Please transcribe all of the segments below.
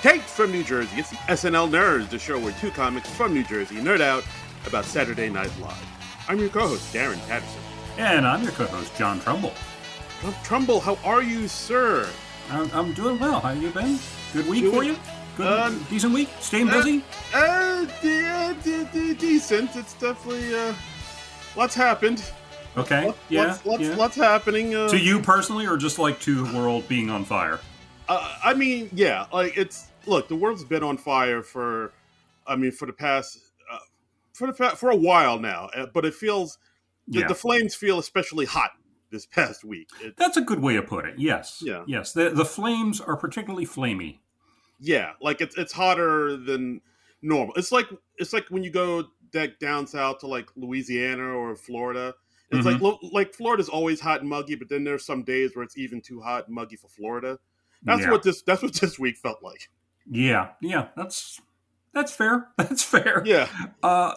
Kate from New Jersey. It's the SNL Nerds, the show where two comics from New Jersey nerd out about Saturday Night Live. I'm your co-host, Darren Patterson. And I'm your co-host, John Trumbull. Trumbull, how are you, sir? I'm doing well. How you been? Good week for you? Good, decent week? Staying busy? Decent. It's definitely, lots happened. Okay, Lots happening. To you personally, or just like to the world being on fire? I mean, yeah, like look, the world's been on fire for a while now, but it feels, the flames feel especially hot this past week. That's a good way to put it. Yes. Yeah. Yes. The flames are particularly flamey. Yeah, like it's hotter than normal. It's like when you go down south to like Louisiana or Florida. It's like Florida's always hot and muggy, but then there's some days where it's even too hot and muggy for Florida. That's what this week felt like. Yeah, that's fair. That's fair. Yeah.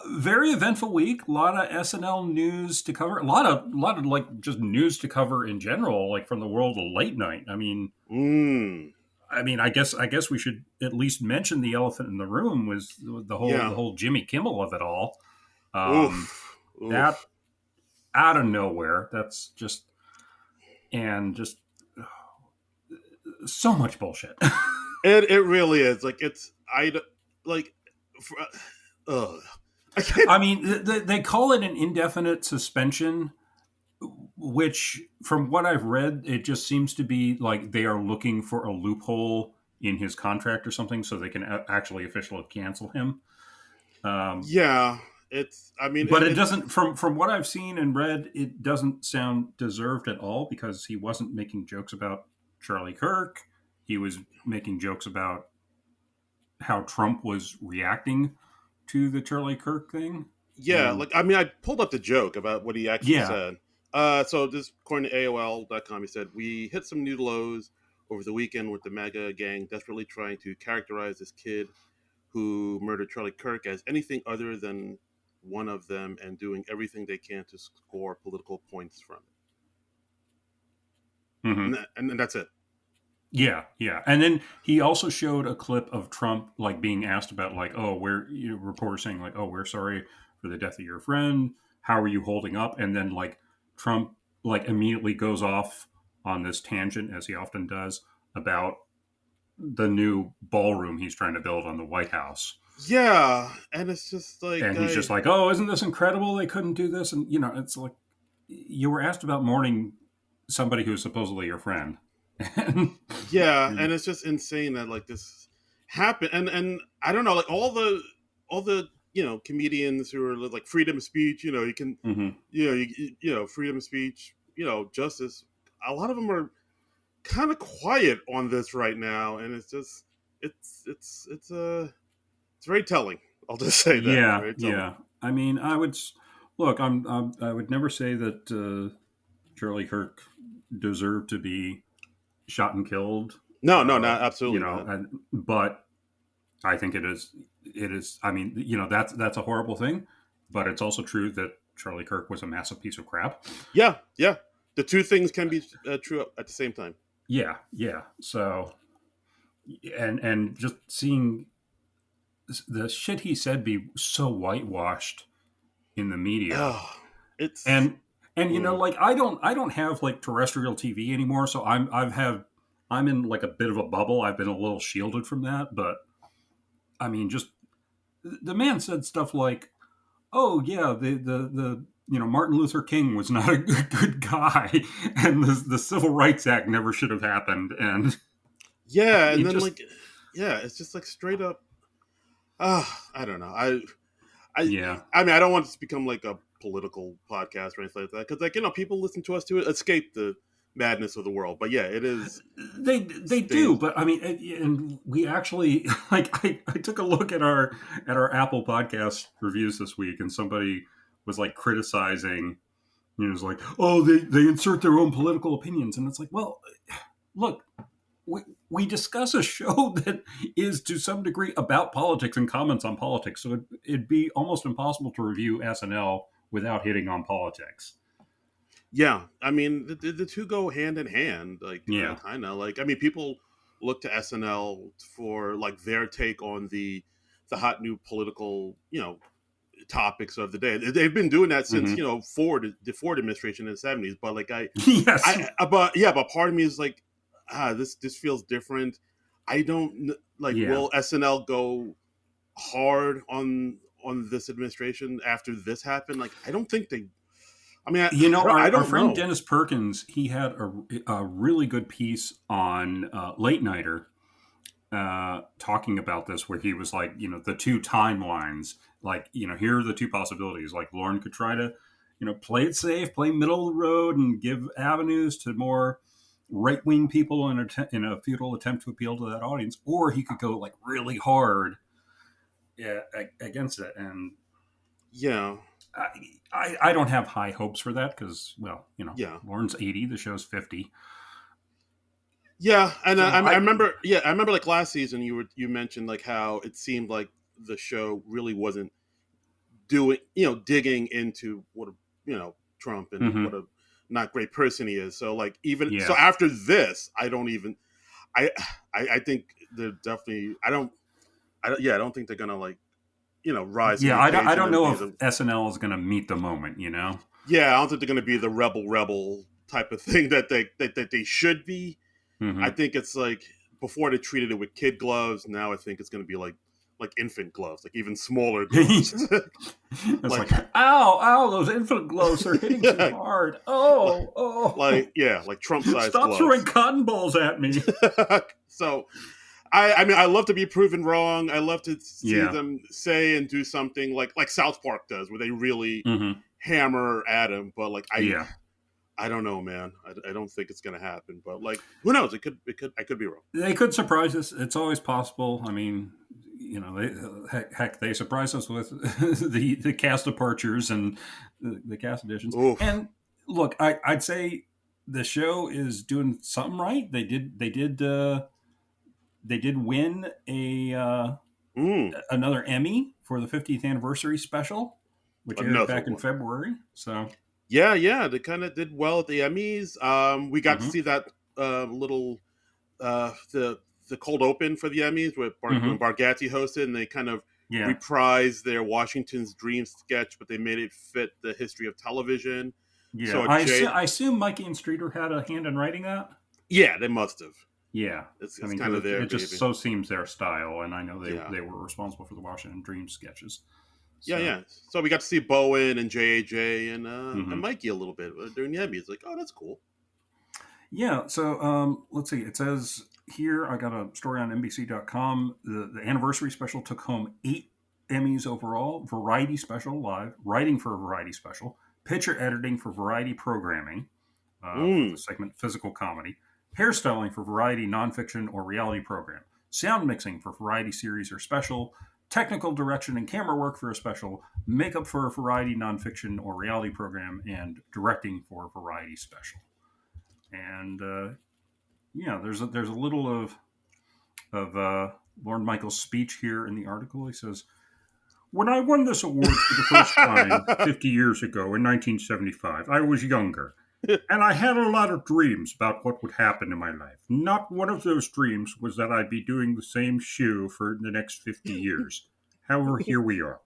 Very eventful week. A lot of SNL news to cover. A lot of like just news to cover in general, like from the world of late night. I mean, I guess we should at least mention the elephant in the room was the whole Jimmy Kimmel of it all. That out of nowhere. That's just so much bullshit. It really is. I mean, they call it an indefinite suspension, which, from what I've read, it just seems to be like they are looking for a loophole in his contract or something so they can actually officially cancel him. It doesn't. From what I've seen and read, it doesn't sound deserved at all because he wasn't making jokes about Charlie Kirk. He was making jokes about how Trump was reacting to the Charlie Kirk thing. Yeah, I pulled up the joke about what he actually said. So this, according to AOL.com, he said, "We hit some new lows over the weekend with the MAGA gang desperately trying to characterize this kid who murdered Charlie Kirk as anything other than one of them and doing everything they can to score political points from it." And that's it. Yeah. And then he also showed a clip of Trump being asked about reporters saying we're sorry for the death of your friend. How are you holding up? And then Trump immediately goes off on this tangent, as he often does, about the new ballroom he's trying to build on the White House. Yeah. And it's just he's just like, oh, isn't this incredible? They couldn't do this. And it's like, you were asked about mourning somebody who's supposedly your friend. Yeah, and it's just insane that this happened, and I don't know, all the comedians who are freedom of speech, you can freedom of speech, justice. A lot of them are kind of quiet on this right now, and it's just it's very telling. I'll just say that. Yeah. I mean, I would never say that Charlie Kirk deserved to be shot and killed. No, not absolutely. Not. But I think it is. I mean, that's a horrible thing, but it's also true that Charlie Kirk was a massive piece of crap. Yeah. The two things can be true at the same time. Yeah. So, and just seeing the shit he said be so whitewashed in the media, I don't have terrestrial TV anymore, so I'm in a bit of a bubble. I've been a little shielded from that, but I mean, just the man said stuff like, "Oh yeah, the Martin Luther King was not a good guy, and the Civil Rights Act never should have happened." And it's just straight up. I don't know. I mean, I don't want this to become a political podcast or anything like that, because people listen to us to escape the madness of the world. But yeah, it is. They do, but I mean, and we actually I took a look at our Apple Podcast reviews this week, and somebody was criticizing. It was oh, they insert their own political opinions, and it's well, look. We discuss a show that is to some degree about politics and comments on politics, so it'd be almost impossible to review SNL without hitting on politics. Yeah, I mean the two go hand in hand, kind of. I mean, people look to SNL for like their take on the hot new political, topics of the day. They've been doing that since the Ford administration in the 70s. But like Yes. but part of me is like, this feels different. I don't like. Yeah. Will SNL go hard on this administration after this happened? Like, I don't think they. I mean, our friend Dennis Perkins, he had a really good piece on Late Nighter talking about this, where he was like, the two timelines, like, here are the two possibilities. Like, Lauren could try to, play it safe, play middle of the road, and give avenues to more right-wing people in a futile attempt to appeal to that audience, or he could go like really hard against it. And yeah, I don't have high hopes for that because, Lauren's 80, the show's 50. Yeah, and so I remember like last season you mentioned like how it seemed like the show really wasn't digging into what Trump and what a not great person he is. So like so after this, I don't think they're definitely I don't think they're gonna like rise. Yeah, I don't know if SNL is gonna meet the moment. Yeah, I don't think they're gonna be the rebel type of thing that they should be. Mm-hmm. I think it's like before they treated it with kid gloves. Now I think it's going to be like infant gloves, like even smaller gloves. It's like, ow, those infant gloves are hitting too hard. Oh. Like Trump-sized gloves. Stop throwing cotton balls at me. So, I mean, I love to be proven wrong. I love to see them say and do something like South Park does, where they really hammer at him. But like, I don't know, man. I don't think it's going to happen, but like, who knows? I could be wrong. They could surprise us. It's always possible. I mean, they surprised us with the cast departures and the cast additions. Oof. And look, I'd say the show is doing something right. They did win another Emmy for the 50th anniversary special, which aired back in February. So. Yeah, they kind of did well at the Emmys. We got to see that little the cold open for the Emmys when Bargatze hosted, and they kind of reprised their Washington's Dream sketch, but they made it fit the history of television. Yeah, so I assume Mikey and Streeter had a hand in writing that. Yeah, they must have. Yeah, it's kind of their. It just so seems their style, and I know they were responsible for the Washington Dream sketches. So. Yeah. So we got to see Bowen and JAJ and Mikey a little bit during the Emmys. Like, oh, that's cool. Yeah. So let's see. It says here, I got a story on NBC.com. The anniversary special took home 8 Emmys overall. Variety special live, writing for a variety special, picture editing for variety programming, for the segment physical comedy, hairstyling for variety nonfiction or reality program, sound mixing for variety series or special, technical direction and camera work for a special, makeup for a variety nonfiction or reality program, and directing for a variety special. And there's a little of Lorne Michaels' speech here in the article. He says, "When I won this award for the first time 50 years ago in 1975, I was younger. And I had a lot of dreams about what would happen in my life. Not one of those dreams was that I'd be doing the same shoe for the next 50 years. However, here we are.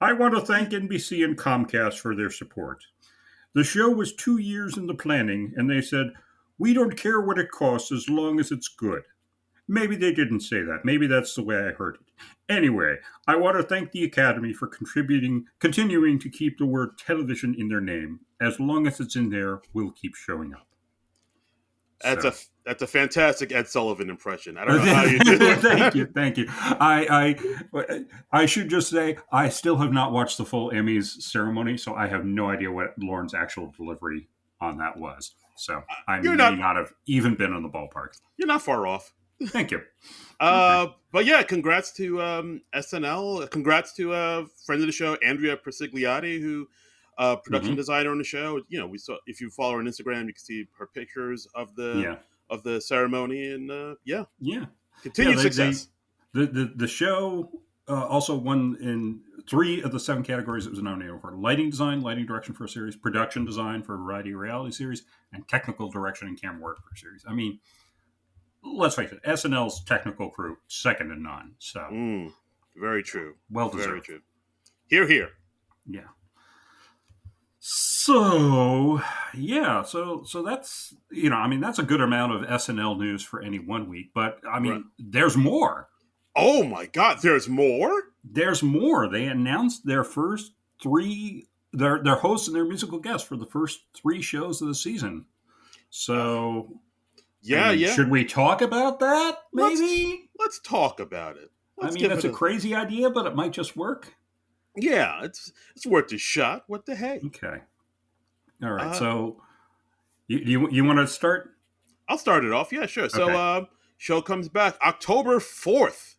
I want to thank NBC and Comcast for their support. The show was 2 years in the planning, and they said, we don't care what it costs as long as it's good. Maybe they didn't say that. Maybe that's the way I heard it. Anyway, I want to thank the Academy for continuing to keep the word television in their name. As long as it's in there, we'll keep showing up." That's a fantastic Ed Sullivan impression. I don't know how you do it. Thank you. I should just say I still have not watched the full Emmys ceremony, so I have no idea what Lauren's actual delivery on that was. So I may not have even been in the ballpark. You're not far off. Thank you. But yeah, congrats to SNL. Congrats to friend of the show, Andrea Persigliati, who production designer on the show. We saw, if you follow her on Instagram, you can see her pictures of the ceremony, and continued success. The show also won in 3 of the 7 categories it was nominated for: lighting design, lighting direction for a series, production design for a variety of reality series, and technical direction and camera work for a series. I mean, let's face it, SNL's technical crew, second to none. So, very true. Well deserved. Very true. Hear, hear. Yeah. So that's, that's a good amount of SNL news for any one week. But there's more. Oh my God, there's more? There's more. They announced their first three, their hosts and their musical guests for the first 3 shows of the season. So, yeah. Should we talk about that? Maybe let's talk about it. That's a crazy idea, but it might just work. Yeah, it's worth a shot. What the heck? Okay. All right. So, you want to start? I'll start it off. Yeah, sure. Okay. So, show comes back October 4th.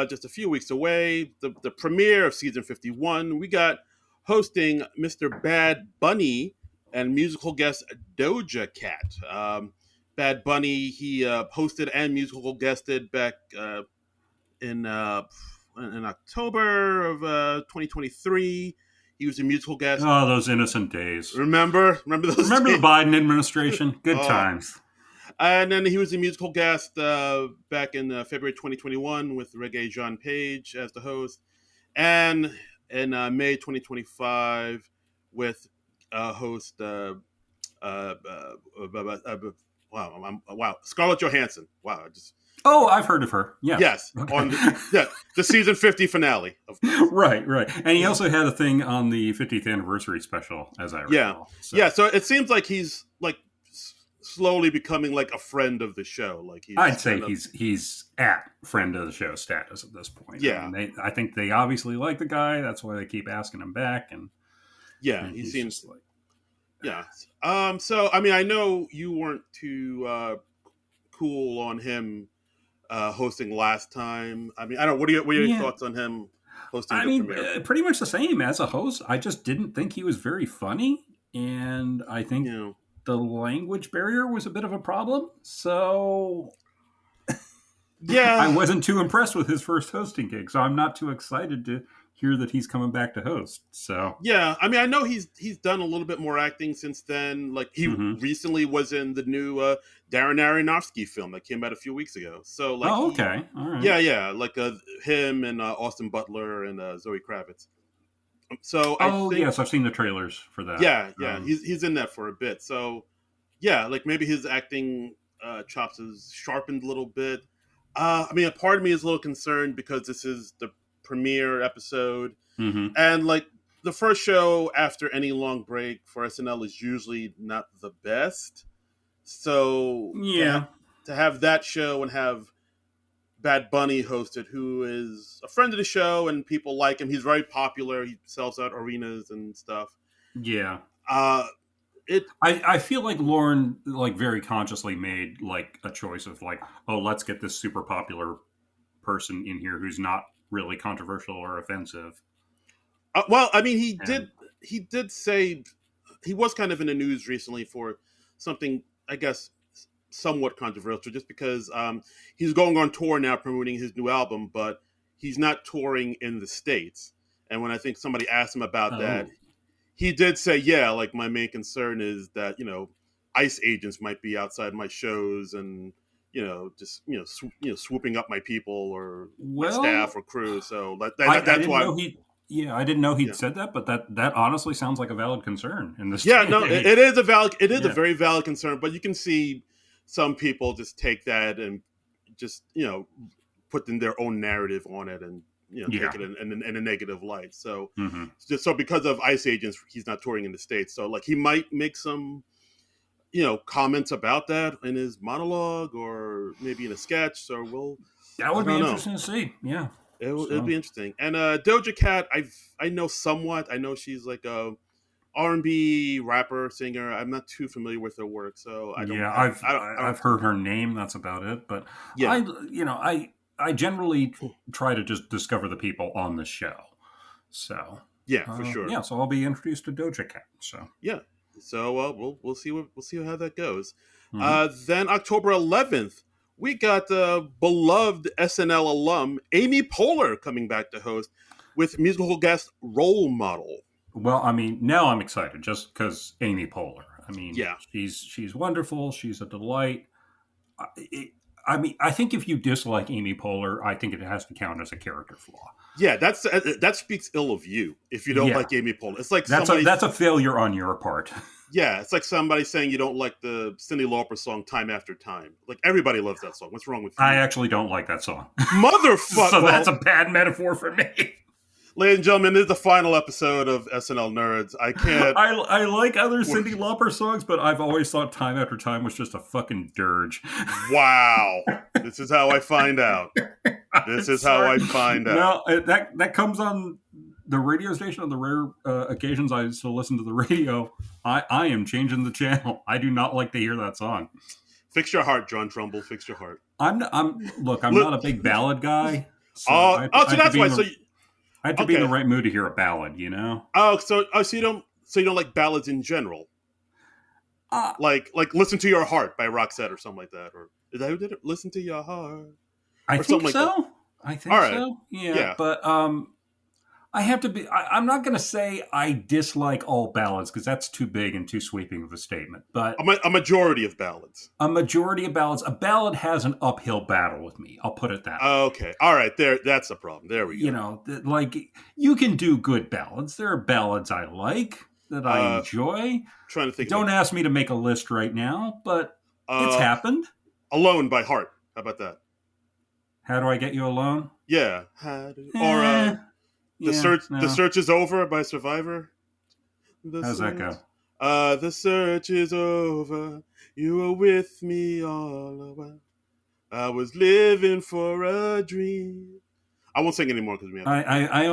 Just a few weeks away. The premiere of season 51. We got hosting Mr. Bad Bunny and musical guest Doja Cat. Bad Bunny, he hosted and musical guested back in October of 2023. He was a musical guest. Oh, those innocent days. Remember those days? The Biden administration? Good times. And then he was a musical guest back in February 2021 with Reggae John Page as the host. And in May 2025 with host Scarlett Johansson. Wow, I've heard of her. Yeah. Yes. Okay. On the season 50 finale. Of course. Right. And he also had a thing on the 50th anniversary special, as I recall. Yeah. So it seems like he's like slowly becoming like a friend of the show. Like I'd say he's at friend of the show status at this point. Yeah. I think they obviously like the guy. That's why they keep asking him back. And he seems like. Yeah. So I know you weren't too cool on him hosting last time. I don't know. What are your thoughts on him hosting the premiere? Pretty much the same as a host. I just didn't think he was very funny, and I think the language barrier was a bit of a problem. So, I wasn't too impressed with his first hosting gig. So I'm not too excited to hear that he's coming back to host. So I know he's done a little bit more acting since then. Like he recently was in the new Darren Aronofsky film that came out a few weeks ago. So like, okay, all right, yeah, like him and Austin Butler and Zoe Kravitz. So yes, I've seen the trailers for that. Yeah, he's in that for a bit. So like maybe his acting chops has sharpened a little bit. A part of me is a little concerned because this is the premiere episode, and like the first show after any long break for SNL is usually not the best. So to have that show and have Bad Bunny hosted, who is a friend of the show and people like him. He's very popular. He sells out arenas and stuff. Yeah. I feel like Lauren like very consciously made like a choice of like, let's get this super popular person in here who's not really controversial or offensive. He did say he was kind of in the news recently for something, I guess, somewhat controversial, just because he's going on tour now promoting his new album, but he's not touring in the States. And when I think somebody asked him about that, he did say, like my main concern is that, ICE agents might be outside my shows and, swooping up my people or my staff or crew. So that's why. I didn't know he'd said that, but that honestly sounds like a valid concern in this. Yeah, no, it is a very valid concern, but you can see some people just take that and just, put in their own narrative on it and, take it in a negative light. So so because of ICE agents, he's not touring in the States. So like he might make some, comments about that in his monologue or maybe in a sketch. So that would be interesting to see. Yeah. It'll be interesting. And Doja Cat, I know somewhat. I know she's like a R&B rapper, singer. I'm not too familiar with her work, so I don't. Yeah, I've heard her name. That's about it. But I generally try to just discover the people on the show. So for sure. Yeah, so I'll be introduced to Doja Cat. So so we'll see how that goes. Then October 11th. We got the beloved SNL alum Amy Poehler coming back to host with musical guest Role Model. Well, now I'm excited just because Amy Poehler. She's wonderful. She's a delight. I mean, I think if you dislike Amy Poehler, I think it has to count as a character flaw. Yeah, that speaks ill of you if you don't like Amy Poehler. It's like that's a failure on your part. Yeah, it's like somebody saying you don't like the Cyndi Lauper song "Time After Time." Like everybody loves that song. What's wrong with you? I actually don't like that song, motherfucker. So that's a bad metaphor for me. Ladies and gentlemen, this is the final episode of SNL Nerds. I can't. I like other Cyndi Lauper songs, but I've always thought "Time After Time" was just a fucking dirge. Wow, this is how I find out. This is how I find out. No, that comes on the radio station on the rare occasions I still listen to the radio. I am changing the channel. I do not like to hear that song. Fix your heart, John Trumbull. Fix your heart. I'm not a big ballad guy. So that's why. I have to be in the right mood to hear a ballad, you know. So you don't like ballads in general. Like "Listen to Your Heart" by Roxette or something like that, or is that who did it? "Listen to Your Heart." I think so. I think so. Yeah, but I have to be. I'm not going to say I dislike all ballads because that's too big and too sweeping of a statement. But a majority of ballads. A majority of ballads. A ballad has an uphill battle with me. I'll put it that way. Okay. All right. That's the problem. There we go. You know, like you can do good ballads. There are ballads I like that I enjoy. Trying to think. Don't ask me to make a list right now, but it's happened. "Alone" by Heart. How about that? How Do I Get You Alone? Yeah. The Search is Over by Survivor. How's that go? The search is over. You were with me all the while. I was living for a dream. I won't sing anymore because we have. I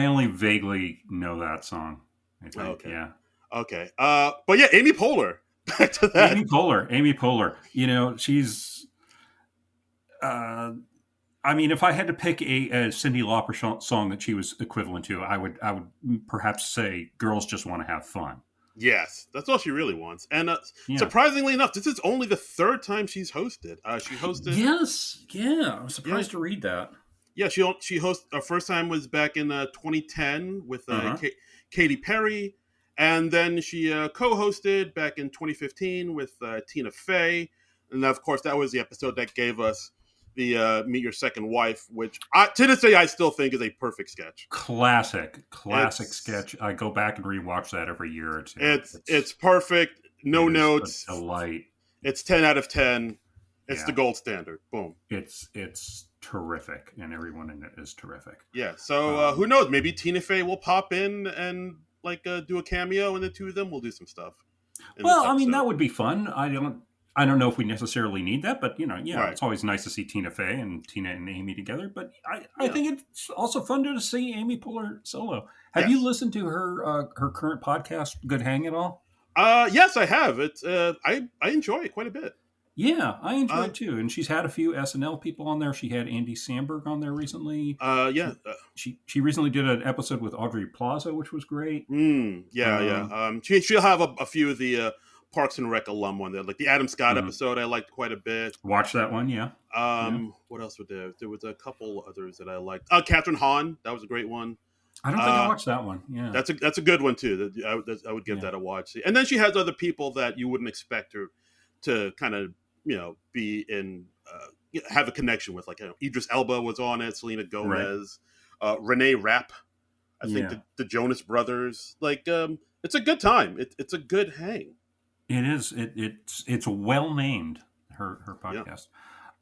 only vaguely know that song. I think. Okay. Yeah. Okay. But yeah, Amy Poehler. Back to that. Amy Poehler. You know, she's. I mean, if I had to pick a Cyndi Lauper song that she was equivalent to, I would perhaps say "Girls Just Want to Have Fun." Yes, that's all she really wants. And surprisingly enough, this is only the third time she's hosted. She hosted. Yes, yeah, I was surprised to read that. Yeah, she hosted. Her first time was back in 2010 with Katy Perry, and then she co-hosted back in 2015 with Tina Fey, and of course that was the episode that gave us the Meet Your Second Wife, which to this day I still think is a perfect sketch. Classic sketch. I go back and rewatch that every year or two. It's perfect. No notes. A delight. It's 10 out of 10. It's the gold standard. Boom. It's terrific, and everyone in it is terrific. Yeah. So who knows? Maybe Tina Fey will pop in and do a cameo, and the two of them will do some stuff. Well, I mean, that would be fun. I don't know if we necessarily need that, but It's always nice to see Tina Fey and Tina and Amy together. But I think it's also fun to see Amy Poehler solo. Have you listened to her current podcast, Good Hang, at all? Yes, I have. It's I enjoy it quite a bit. Yeah, I enjoy it too. And she's had a few SNL people on there. She had Andy Samberg on there recently. She recently did an episode with Audrey Plaza, which was great. She'll have a few of the Parks and Rec alum on there, like the Adam Scott episode. I liked quite a bit. Watch that one, yeah. What else was there? There was a couple others that I liked. Catherine Hahn, that was a great one. I don't think I watched that one. Yeah, that's a good one too. I would give that a watch. And then she has other people that you wouldn't expect her to kind of be in have a connection with. Like Idris Elba was on it, Selena Gomez, Renee Rapp. I think the Jonas Brothers. It's a good time. It's a good hang. It is. It's well named, her podcast.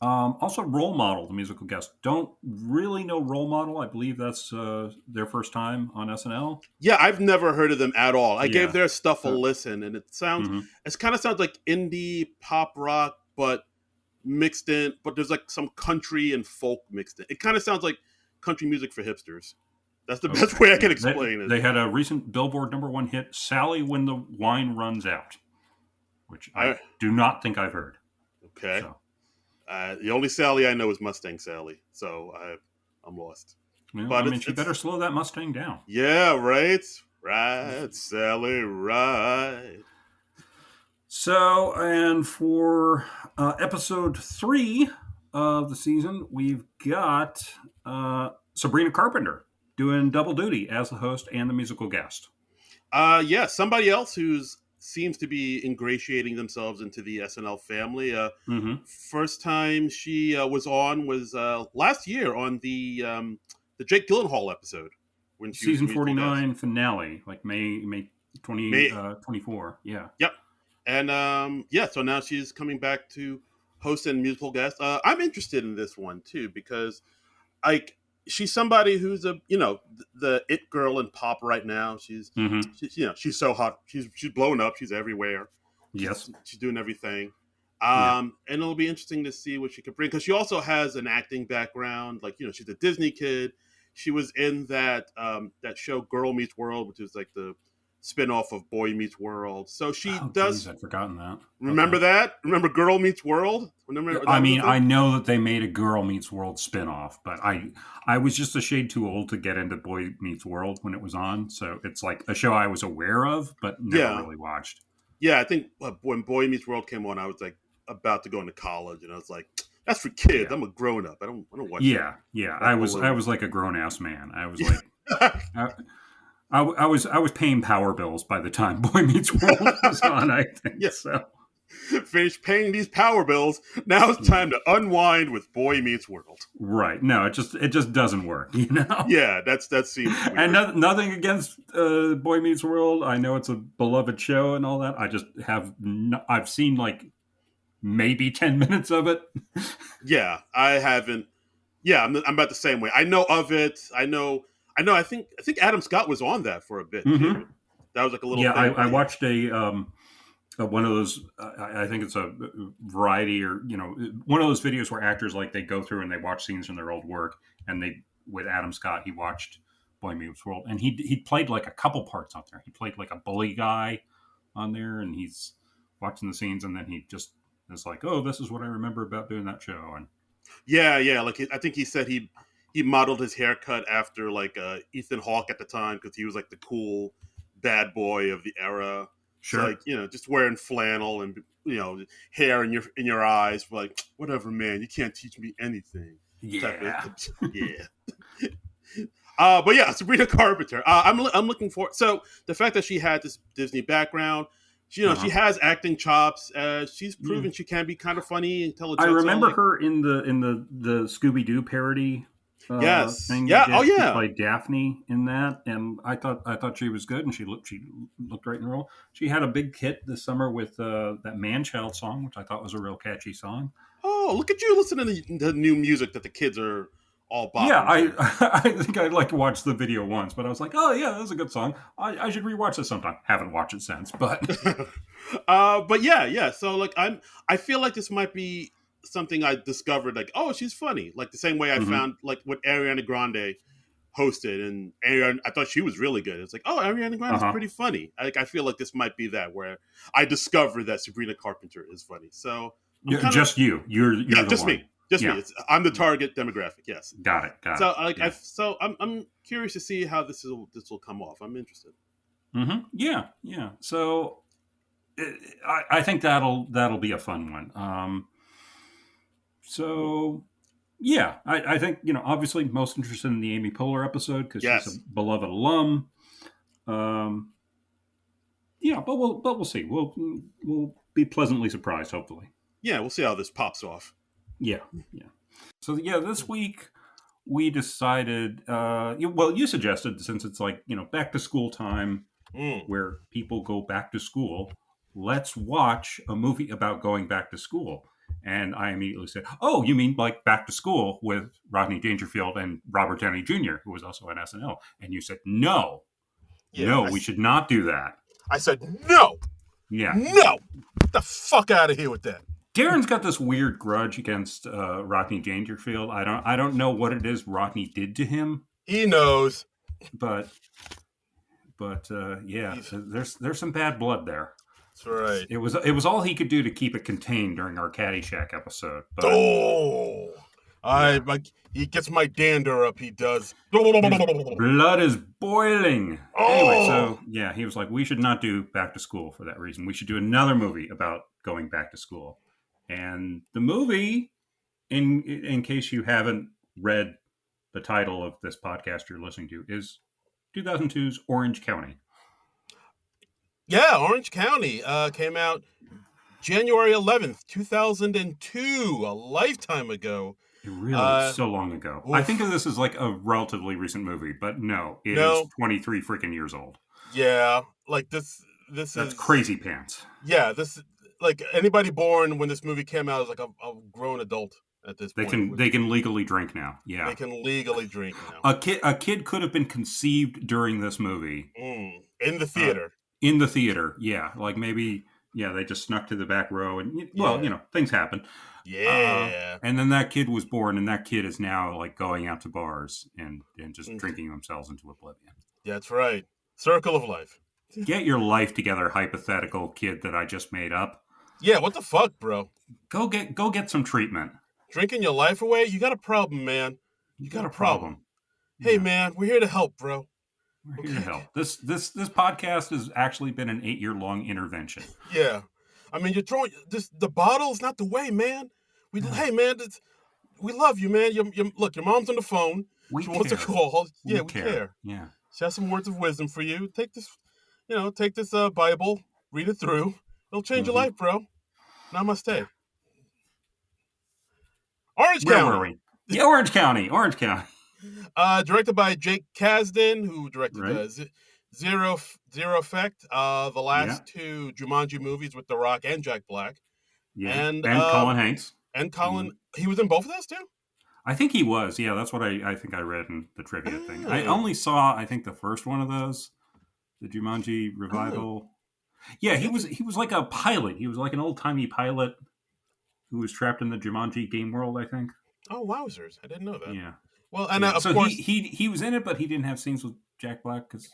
Also, Role Model, the musical guest. Don't really know Role Model. I believe that's their first time on SNL. Yeah, I've never heard of them at all. I gave their stuff a listen, and it sounds kind of sounds like indie pop rock, but mixed in. But there's some country and folk mixed in. It kind of sounds like country music for hipsters. That's the best way I can explain it. They had a recent Billboard #1 hit, "Sally When the Wine Runs Out," which I do not think I've heard. Okay. So. The only Sally I know is Mustang Sally, so I'm lost. Well, but she better slow that Mustang down. Yeah, right? Right, Sally, right. So, and for episode 3 of the season, we've got Sabrina Carpenter doing double duty as the host and the musical guest. Somebody else who's seems to be ingratiating themselves into the SNL family. Mm-hmm. First time she was on was last year on the Jake Gyllenhaal episode when she was Season a musical 49 guest. finale, like May May 2024. Yeah. Yep. And so now she's coming back to host and musical guest. I'm interested in this one too because like she's somebody who's the it girl in pop right now. She's Mm-hmm. she's so hot. She's blown up. She's everywhere. Yes. She's doing everything. Yeah. And it'll be interesting to see what she could bring because she also has an acting background. Like she's a Disney kid. She was in that show Girl Meets World, which is like the spinoff of Boy Meets World. So she does. Geez, I'd forgotten that. Remember that? Remember Girl Meets World? I know that they made a Girl Meets World spinoff, but I was just a shade too old to get into Boy Meets World when it was on. So it's like a show I was aware of, but never really watched. Yeah, I think when Boy Meets World came on, I was like about to go into college, and I was like, "That's for kids. Yeah. I'm a grown up. I don't watch." Yeah, that. I was like a grown ass man. I was like. I was paying power bills by the time Boy Meets World was on, I think. Yes. So. Finish paying these power bills. Now it's time to unwind with Boy Meets World. Right. No, it just doesn't work, Yeah, that seems weird. And nothing against Boy Meets World. I know it's a beloved show and all that. I just I've seen like maybe 10 minutes of it. Yeah, I haven't. Yeah, I'm about the same way. I know of it. I know. I think Adam Scott was on that for a bit too. That was like a little. Yeah, I watched one of those. I think it's a variety or one of those videos where actors like they go through and they watch scenes from their old work, and with Adam Scott he watched Boy Meets World, and he played like a couple parts on there. He played like a bully guy on there, and he's watching the scenes, and then he just is like, oh, this is what I remember about doing that show. And yeah, like I think he said he modeled his haircut after like Ethan Hawke at the time because he was like the cool bad boy of the era. Sure. So, like just wearing flannel and hair in your eyes, like whatever, man. You can't teach me anything. Yeah. Yeah. But yeah, Sabrina Carpenter. I'm looking for. So the fact that she had this Disney background, she has acting chops. She's proven she can be kind of funny, intelligent. I remember her in the Scooby Doo parody. Yes. Thing yeah. She played Daphne in that, and I thought she was good, and she looked right in the role. She had a big hit this summer with that Man-Child song, which I thought was a real catchy song. Oh, look at you listening to the new music that the kids are all bopping. Yeah, I think I'd like to watch the video once, but I was like, oh yeah, that's a good song. I should rewatch this sometime. Haven't watched it since, but but yeah. So like I feel like this might be something I discovered, like, oh, she's funny, like the same way I found like what Ariana Grande hosted, and I thought she was really good. It's like, oh, Ariana Grande's pretty funny. I feel like this might be that where I discovered that Sabrina Carpenter is funny. So you're the just one. Me, just me. I'm the target demographic. Yes, got it. So like I'm curious to see how this will come off. I'm interested. Yeah. So I think that'll be a fun one. So, yeah, I think, obviously most interested in the Amy Poehler episode because she's a beloved alum. Yeah, but we'll see. We'll be pleasantly surprised, hopefully. Yeah, we'll see how this pops off. Yeah. So, this week we decided, you suggested, since it's like, back to school time where people go back to school, let's watch a movie about going back to school. And I immediately said, oh, you mean like Back to School with Rodney Dangerfield and Robert Downey Jr., who was also on SNL. And you said, no, we should not do that. I said, no. Yeah. No. Get the fuck out of here with that. Darren's got this weird grudge against Rodney Dangerfield. I don't know what it is Rodney did to him. He knows. But there's some bad blood there. That's right. It was all he could do to keep it contained during our Caddyshack episode. But, he gets my dander up. He does. Blood is boiling. Anyway, so he was like, we should not do Back to School for that reason. We should do another movie about going back to school. And the movie, in case you haven't read the title of this podcast you're listening to, is 2002's Orange County. Yeah, Orange County came out January 11th, 2002, a lifetime ago. It really so long ago. Oof. I think of this as like a relatively recent movie, but no, it is 23 freaking years old. Yeah, like this That's is crazy pants. Yeah, this like anybody born when this movie came out is like a grown adult at this point. They can legally drink now. Yeah, they can legally drink now. A kid could have been conceived during this movie in the theater. In the theater, yeah, like maybe they just snuck to the back row, and well, things happen. Yeah, and then that kid was born, and that kid is now like going out to bars and just drinking themselves into oblivion. That's right. Circle of life. Get your life together, hypothetical kid that I just made up. Yeah, what the fuck, bro? Go get some treatment. Drinking your life away? You got a problem, man. You got a problem. Hey, man, we're here to help, bro. We're here to help. This podcast has actually been an 8-year-long intervention. Yeah. I mean, you're throwing the bottle's not the way, man. Hey, man, we love you, man. Look, your mom's on the phone. She wants to call. Yeah, we care. Yeah. She has some words of wisdom for you. Take this, Bible, read it through. It'll change your life, bro. Namaste. Orange County. Where were we? Yeah, Orange County. Directed by Jake Kasdan, who directed Zero Effect, the last two Jumanji movies with The Rock and Jack Black. Yeah. And Colin Hanks. And Colin, he was in both of those too? I think he was. Yeah, that's what I think I read in the trivia thing. I only saw, I think, the first one of those, the Jumanji revival. Yeah, he was like a pilot. He was like an old-timey pilot who was trapped in the Jumanji game world, I think. Oh, wowzers. I didn't know that. Yeah. Well, and of course... he was in it, but he didn't have scenes with Jack Black because...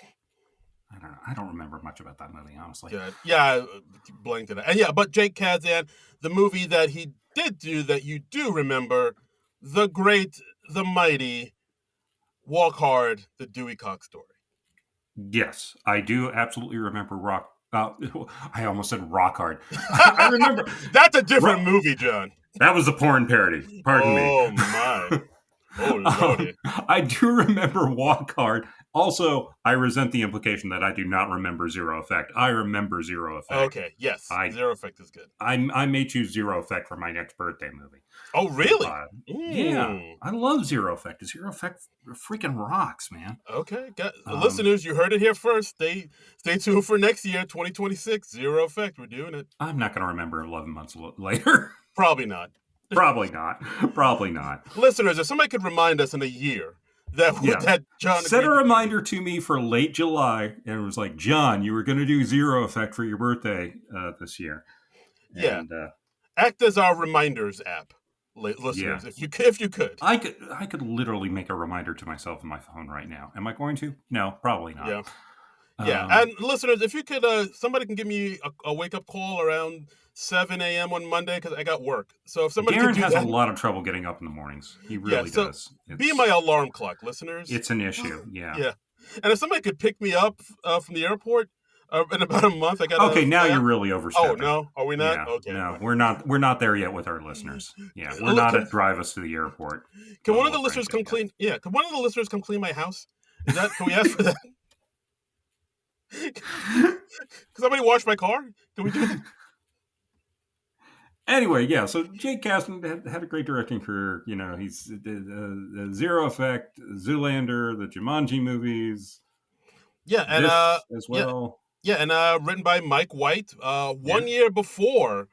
I don't know. I don't remember much about that movie, honestly. Yeah, I blanked it. And but Jake Kasdan, the movie that he did do that you do remember, the great, the mighty, Walk Hard, the Dewey Cox story. Yes, I do absolutely remember Rock. I almost said Rock Hard. I remember. That's a different movie, John. That was a porn parody. Pardon me. Oh, my. Oh, Lordy. I do remember Walk Hard. Also, I resent the implication that I do not remember Zero Effect. I remember Zero Effect. Okay, yes. Zero Effect is good. I may choose Zero Effect for my next birthday movie. Oh, really? Yeah. I love Zero Effect. Zero Effect freaking rocks, man. Okay. Listeners, you heard it here first. Stay tuned for next year, 2026. Zero Effect. We're doing it. I'm not going to remember 11 months later. Probably not. Probably not. Listeners, if somebody could remind us in a year that John set a reminder to me for late July, and it was like, John, you were going to do Zero Effect for your birthday this year. And, act as our reminders app, listeners. If you could, I could literally make a reminder to myself on my phone right now. Am I going to? No, probably not. Yeah. And listeners, if you could, somebody can give me a wake up call around 7 a.m. on Monday because I got work. So if somebody Darren could do has that, a lot of trouble getting up in the mornings. He really does. Be my alarm clock, listeners. It's an issue. Yeah. Yeah. And if somebody could pick me up from the airport in about a month, I got. Okay, now you're really overstepping. Oh no, are we not? Yeah, okay, no, we're not there yet with our listeners. Yeah, we're not at drive us to the airport. Can one of the listeners come clean? Yeah, can one of the listeners come clean my house? Can we ask for that? Can somebody wash my car? Can we do that? Anyway, yeah, so Jake Kasdan had a great directing career. You know, he's Zero Effect, Zoolander, the Jumanji movies. Yeah, and as well. Yeah, and written by Mike White. 1 year before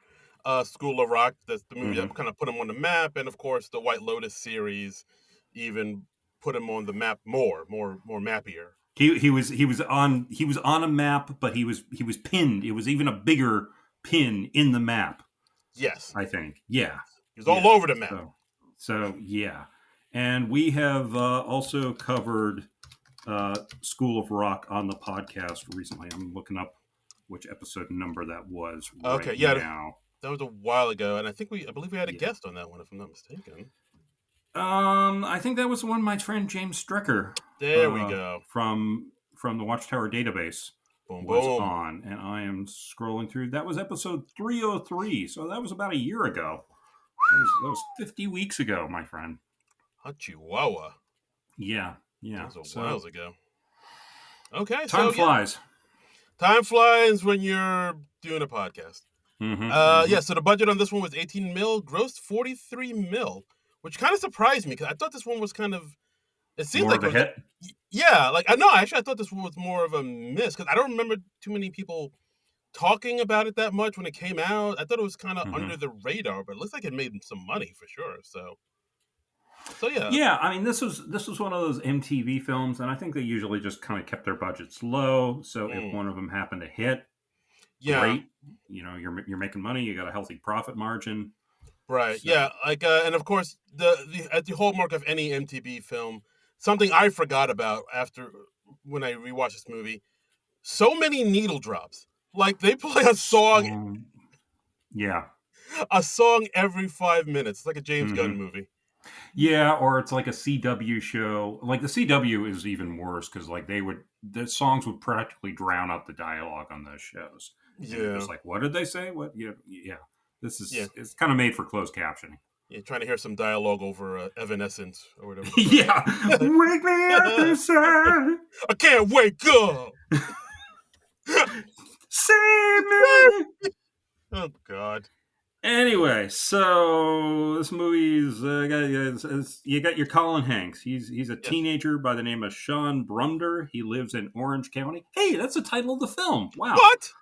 School of Rock, that's the movie that kind of put him on the map, and of course the White Lotus series even put him on the map more mappier. He was on a map, but he was pinned. It was even a bigger pin in the map. Yes, I think. Yeah, he was all over the map. So yeah, and we have also covered School of Rock on the podcast recently. I'm looking up which episode number that was. Okay, now. That was a while ago, and I believe we had a guest on that one, if I'm not mistaken. I think that was the one my friend James Strecker. There we go. From the Watchtower database was on, and I am scrolling through. That was episode 303, so that was about a year ago. That was 50 weeks ago, my friend. A chihuahua. Yeah. That was a while ago. Okay, Time flies. Time flies when you're doing a podcast. Yeah, so the budget on this one was 18 mil, grossed 43 mil, which kind of surprised me because I thought this one was kind of. It seemed more like of a hit. Yeah, like I know. Actually, I thought this one was more of a miss because I don't remember too many people talking about it that much when it came out. I thought it was kind of under the radar, but it looks like it made some money for sure. So yeah. Yeah, I mean, this was one of those MTV films, and I think they usually just kind of kept their budgets low. So if one of them happened to hit, great. You know, you're making money. You got a healthy profit margin. Right. So. Yeah. Like, and of course, the hallmark of any MTV film, something I forgot about after when I rewatched this movie, so many needle drops. Like they play a song. Yeah. A song every 5 minutes. It's like a James Gunn movie. Yeah, or it's like a CW show. Like the CW is even worse because like the songs would practically drown out the dialogue on those shows. Yeah, it's like, what did they say? What? Yeah. This is it's kind of made for closed captioning. Yeah, trying to hear some dialogue over Evanescence or whatever. Yeah, wake me up inside. I can't wake up. Save me. Oh God. Anyway, so this movie's you got your Colin Hanks. He's a teenager by the name of Sean Brumder. He lives in Orange County. Hey, that's the title of the film. Wow. What?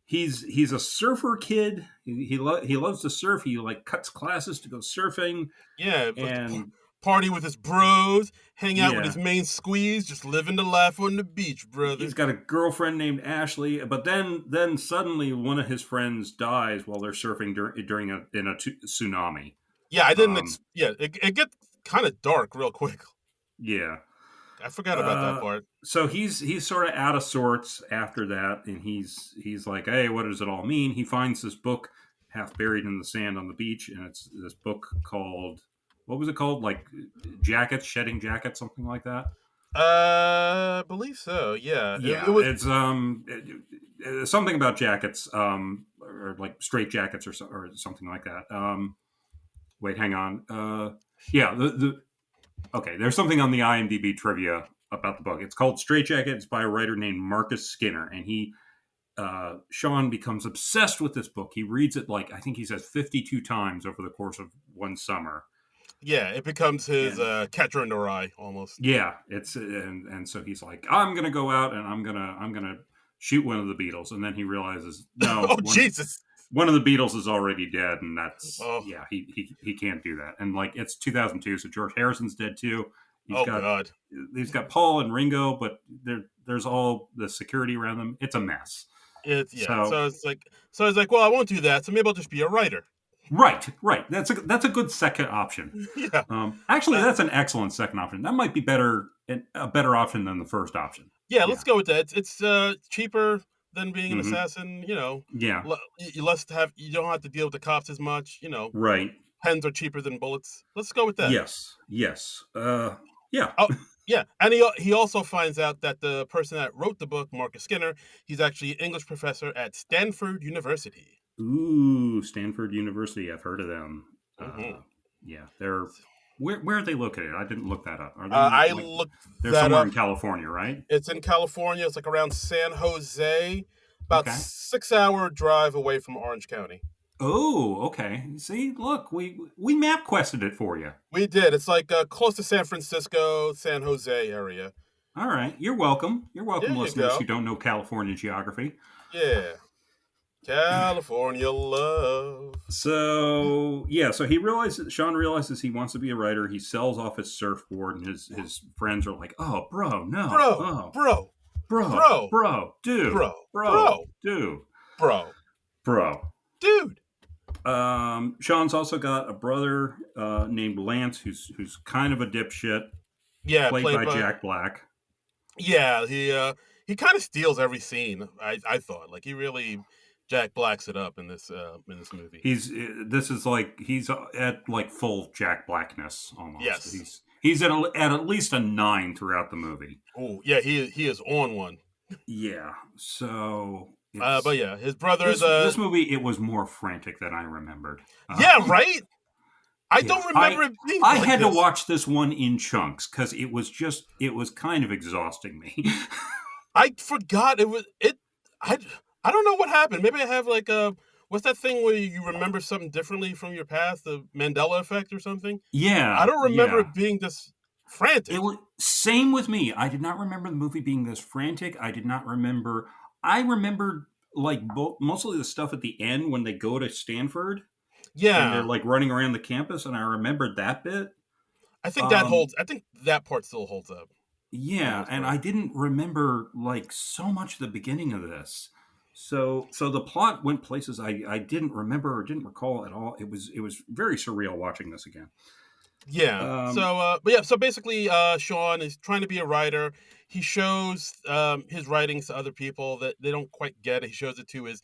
He's a surfer kid. He loves to surf. He like cuts classes to go surfing. Yeah, and party with his bros, hang out with his main squeeze, just living the life on the beach, brother. He's got a girlfriend named Ashley, but then suddenly one of his friends dies while they're surfing during a tsunami. Yeah, I didn't. It gets kind of dark real quick. Yeah, I forgot about that part. So he's sort of out of sorts after that, and he's like, hey, what does it all mean? He finds this book half buried in the sand on the beach, and it's this book called. What was it called? Like Shedding Jackets, something like that? I believe so. Yeah. Yeah. It's something about jackets, or like straight jackets or something like that. Wait, hang on. Yeah. Okay. There's something on the IMDb trivia about the book. It's called Straight Jackets by a writer named Marcus Skinner, and Sean becomes obsessed with this book. He reads it I think he says 52 times over the course of one summer. Yeah, it becomes his catcher in the rye almost. Yeah, it's and so he's like, I'm gonna go out and I'm gonna shoot one of the Beatles, and then he realizes no, Jesus, one of the Beatles is already dead, and that's he can't do that. And like it's 2002, so George Harrison's dead too. God, he's got Paul and Ringo, but there's all the security around them. It's a mess. So it's like, well, I won't do that. So maybe I'll just be a writer. Right. That's a good second option. Yeah. Actually, that's an excellent second option. That might be a better option than the first option. Yeah, let's go with that. It's cheaper than being an assassin. You know. Yeah. You don't have to deal with the cops as much. You know. Right. Pens are cheaper than bullets. Let's go with that. Yes. Yeah. Oh, yeah, and he also finds out that the person that wrote the book, Marcus Skinner, he's actually an English professor at Stanford University. Ooh, Stanford University. I've heard of them. Yeah, they're where are they located? I didn't look that up. Are they, looked they're somewhere in California, right? It's in California. It's like around San Jose, about 6-hour drive away from Orange County. Oh, okay. See, look, we map quested it for you. We did. It's like close to San Francisco, San Jose area. All right, you're welcome. You're welcome, listeners who don't know California geography. Yeah. California love. So Sean realizes he wants to be a writer. He sells off his surfboard, and his friends are like, "Oh, bro, no, bro, dude." Sean's also got a brother named Lance, who's kind of a dipshit. Yeah, played by Jack Black. Yeah, he kind of steals every scene. I thought he really. Jack Blacks it up in this movie. He's at like full Jack Blackness almost. Yes, he's at least a 9 throughout the movie. Oh yeah, he is on one. Yeah, so. But yeah, his brother is this movie. It was more frantic than I remembered. Yeah, right. I don't remember it being. I had to watch this one in chunks because it was kind of exhausting me. I forgot it was it. I don't know what happened. Maybe I have like a what's that thing where you remember something differently from your past, the Mandela effect or something. I Yeah, don't remember yeah. it being this It frantic. was same with me. I did not remember the movie being this frantic. I did not remember. I remembered like mostly the stuff at the end when they go to Stanford and they're Yeah, like running around the campus, and I remembered that bit. I think that Um, holds. I think that part still holds up for the yeah, most and part. I didn't remember like so much of the beginning of this. So the plot went places I didn't remember or didn't recall at all. It was very surreal watching this again. Yeah. Um, So basically, Sean is trying to be a writer. He shows his writings to other people that they don't quite get it. He shows it to his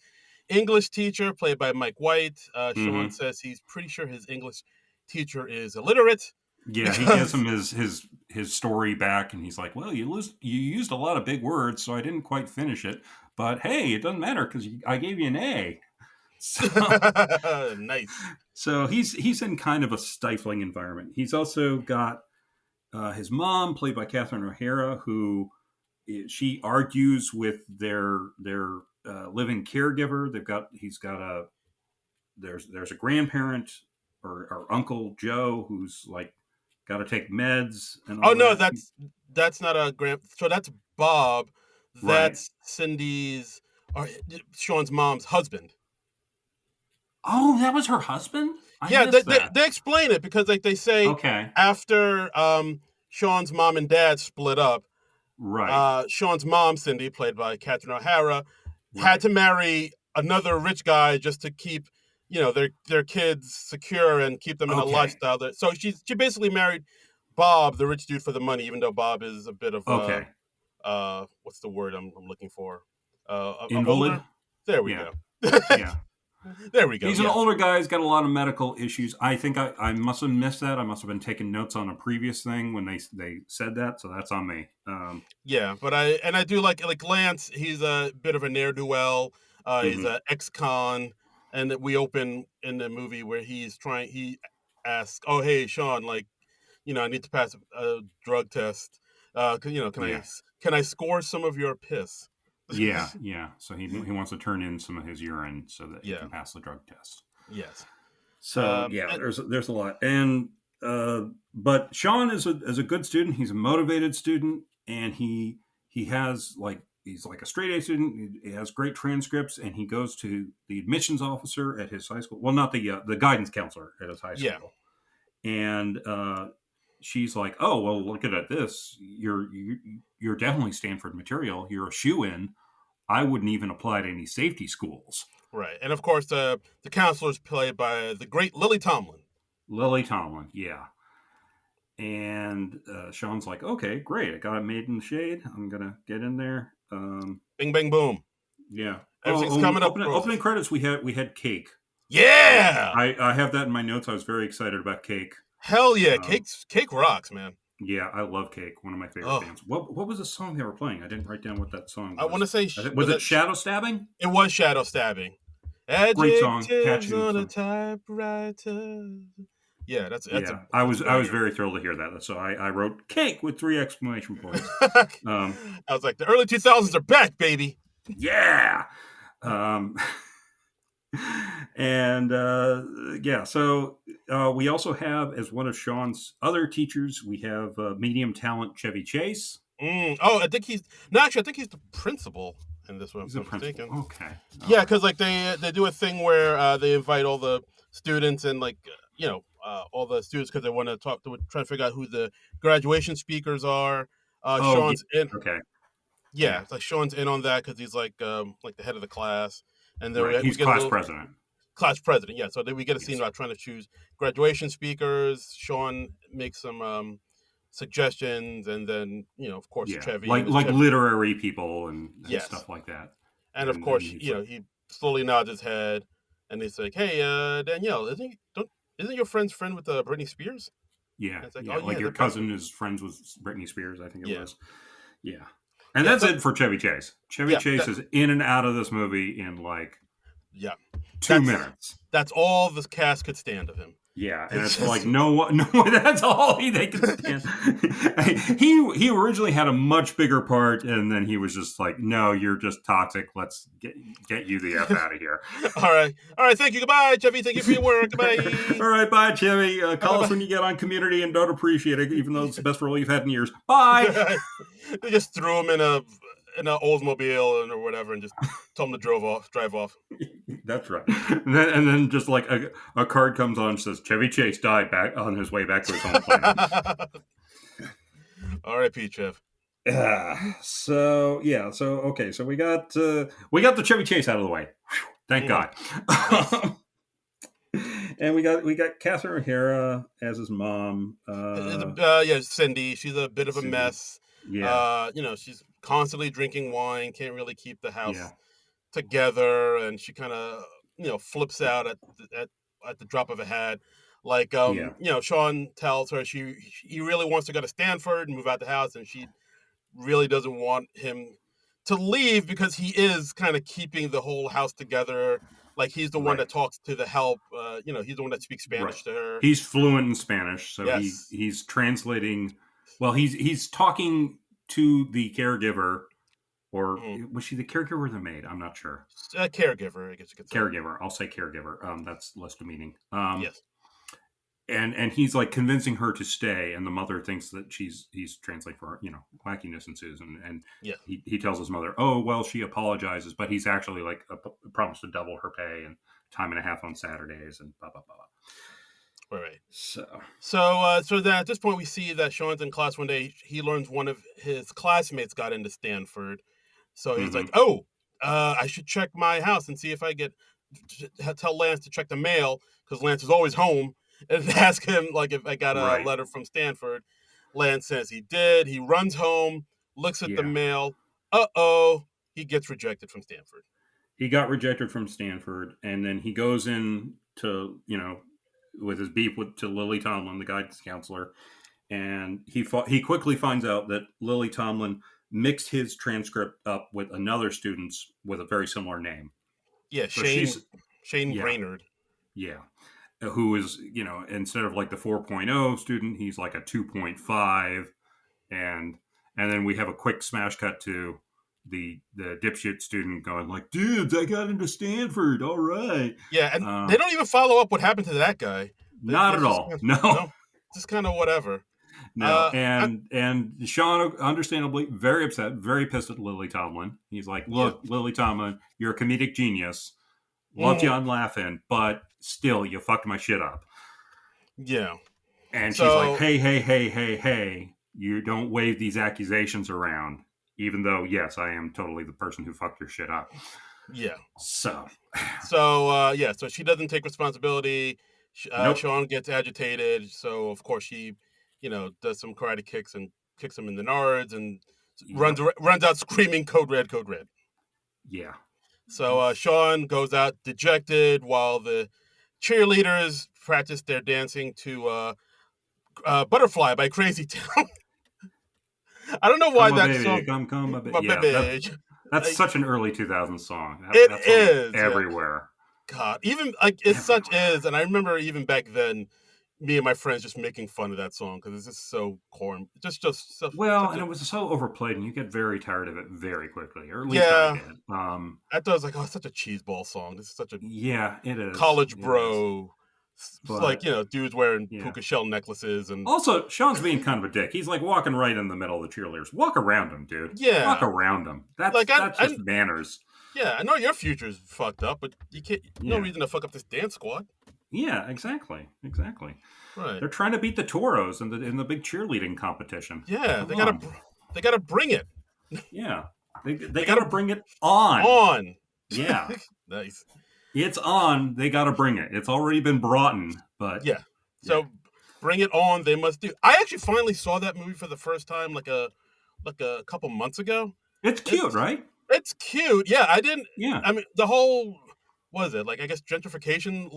English teacher, played by Mike White. Sean mhm. says he's pretty sure his English teacher is illiterate Yeah, he gives because him his story back, and he's like, "Well, you used a lot of big words, so I didn't quite finish it. But hey, it doesn't matter because I gave you an A." So nice. so he's in kind of a stifling environment. He's also got his mom, played by Catherine O'Hara, who she argues with their living caregiver. He's got a there's a grandparent or Uncle Joe who's like got to take meds and Oh all no, that. that's not a grand. So that's Bob. Right. That's Cindy's or Sean's mom's husband. Oh, that was her husband? I Yeah, missed that. they explain it because like they say Okay. after Sean's mom and dad split up, Right. Sean's mom, Cindy, played by Catherine O'Hara, had Right. to marry another rich guy just to keep their kids secure and keep them in a Okay. lifestyle that. So she basically married Bob, the rich dude, for the money, even though Bob is a bit of Okay. what's the word I'm looking for? Invalid? Older. There we Yeah. go. Yeah. There we go. He's an Yes. older guy. He's got a lot of medical issues. I think I must have missed that. I must have been taking notes on a previous thing when they said that. So that's on me. Yeah, but I do like Lance. He's a bit of a ne'er do well. He's Mhm. an ex-con, and that we open in the movie where he asks, "Oh, hey, Sean, like, I need to pass a drug test. Yeah. can I score some of your piss?" Yeah. Yeah. So he wants to turn in some of his urine so that he Yeah. can pass the drug test. Yes. So yeah, And, there's a lot, and but Sean is a good student. He's a motivated student, and he has he's like a straight A student. He has great transcripts, and he goes to the admissions officer at his high school. Well, not the guidance counselor at his high yeah. school, and she's like, "Oh, well, look at this. You're definitely Stanford material. You're a shoe-in. I wouldn't even apply to any safety schools." Right. And of course, the counselor is played by the great Lily Tomlin. Lily Tomlin, yeah. And Sean's like, okay, great. I got it made in the shade. I'm going to get in there. Bing, bang, boom. Yeah. Everything's coming up Opening roses. credits, we had Cake. Yeah. I have that in my notes. I was very excited about Cake. Hell yeah. Um, Cake rocks, man. yeah, I love Cake. One of my favorite Oh, bands. What was the song they were playing? I didn't write down what that song I want was. to say, Was it Shadow Stabbing? it was shadow stabbing. Great song, Adjectives catchy on a song. typewriter. Yeah, that's a Yeah, I was banger. very thrilled to hear that. So I wrote Cake with 3 exclamation points. I was like, the early 2000s are back, baby. Yeah. Um, and yeah, so we also have, as one of Sean's other teachers, we have medium talent Chevy Chase. Oh, I think he's no. Actually, I think he's the principal in this one. He's If a I'm principal. mistaken. Okay. All Yeah, right. because like they do a thing where they invite all the students and like all the students because they want to try to figure out who the graduation speakers are. Oh, Sean's in. yeah. Okay. Yeah, Yeah. it's like Sean's in on that because he's like the head of the class, and then Right. we He's get a class little president. class president. Yeah, so then we get a scene Yes. about trying to choose graduation speakers. Sean makes some suggestions, and then of course Yeah. Chevy Like and his like Chevy. literary people and Yes, stuff like that. and of And course he's like, he slowly nods his head, and he's like, "Hey, Danielle, isn't your friend's friend with Britney Spears?" yeah, And it's like, yeah. "Oh Like yeah, your they're best cousin friends." is friends with Britney Spears, I think it Yeah, was. Yeah. And yeah. that's So it for Chevy Chase. Chevy yeah, Chase is in and out of this movie in like yeah, 2 that's minutes. that's all this cast could stand of him. Yeah, and it's like no, that's all they can stand. He originally had a much bigger part, and then he was just like, "No, you're just toxic. Let's get you the F out of here." All right. Thank you. Goodbye, Chevy. Thank you for your work. Goodbye. All right, bye, Chevy. Call us when you get on Community, and don't appreciate it, even though it's the best role you've had in years. Bye. They just threw him in an Oldsmobile or whatever, and just told him to drive off. That's right. And then just like a card comes on and says Chevy Chase died back on his way back to his home planet. R.I.P. Chev. So we got the Chevy Chase out of the way. Thank God. And we got Catherine O'Hara as his mom. Cindy. She's a bit of a mess. Yeah. She's constantly drinking wine, can't really keep the house together, and she kind of flips out at the drop of a hat. Like Sean tells her he really wants to go to Stanford and move out the house, and she really doesn't want him to leave because he is kind of keeping the whole house together. Like he's the one that talks to the help. He's the one that speaks Spanish to her. He's fluent in Spanish, so he's translating. Well, he's talking to the caregiver, or was she the caregiver or the maid? I'm not sure. Caregiver, I guess you could say. Caregiver. I'll say caregiver. That's less demeaning. Yes. And he's like convincing her to stay, and the mother thinks that he's translating for her, wackiness ensues, and he tells his mother, oh well, she apologizes, but he's actually like promised to double her pay and time and a half on Saturdays and blah blah blah. Right. So then at this point we see that Sean's in class one day. He learns one of his classmates got into Stanford, so he's like, I should check my house and see if I tell Lance to check the mail, because Lance is always home. And ask him like if I got a letter from Stanford. Lance says he did. He runs home, looks at the mail. He gets rejected from Stanford. He got rejected from Stanford, and then he goes in to with his beef to Lily Tomlin, the guidance counselor, and he quickly finds out that Lily Tomlin mixed his transcript up with another student's with a very similar name. Yeah, so Shane Brainerd. Yeah. Who is, instead of like the 4.0 student, he's like a 2.5. And then we have a quick smash cut to the dipshit student going like, dudes, I got into Stanford. All right. Yeah. And they don't even follow up what happened to that guy. Not at all. No. Just kind of whatever. No. And Sean, understandably, very upset, very pissed at Lily Tomlin. He's like, look, Lily Tomlin, you're a comedic genius. Loved you on laughing, but still, you fucked my shit up. Yeah. And she's like, hey, you don't wave these accusations around, even though, yes, I am totally the person who fucked your shit up. Yeah. So she doesn't take responsibility. Nope. Sean gets agitated. So, of course, she, does some karate kicks and kicks him in the nards and runs out screaming, code red, code red. Yeah. So Sean goes out dejected while the cheerleaders practice their dancing to Butterfly by Crazy Town. I don't know why that song... Come, baby. That's such an early 2000s song. It is. Everywhere. God, even such is, and I remember even back then, me and my friends just making fun of that song because it's just so corn. Just so. Well, and it was so overplayed, and you get very tired of it very quickly, or at least I did. I thought it was like, it's such a cheeseball song. This is such a it is college bro. But, like dudes wearing puka shell necklaces, and also Sean's being kind of a dick. He's like walking right in the middle of the cheerleaders. Walk around him, dude. Yeah, walk around him. That's just manners. Yeah, I know your future's fucked up, but you can't. No reason to fuck up this dance squad. Yeah, exactly. Right. They're trying to beat the Toros in the big cheerleading competition. Yeah, they gotta bring it. Yeah, they gotta bring it on. On. Yeah. Nice. It's on. They gotta bring it. It's already been brought in, but so bring it on. They must do. I actually finally saw that movie for the first time like a couple months ago. It's cute, right? It's cute. Yeah, I didn't. Yeah. I mean, the whole. What is it? Like, I guess gentrification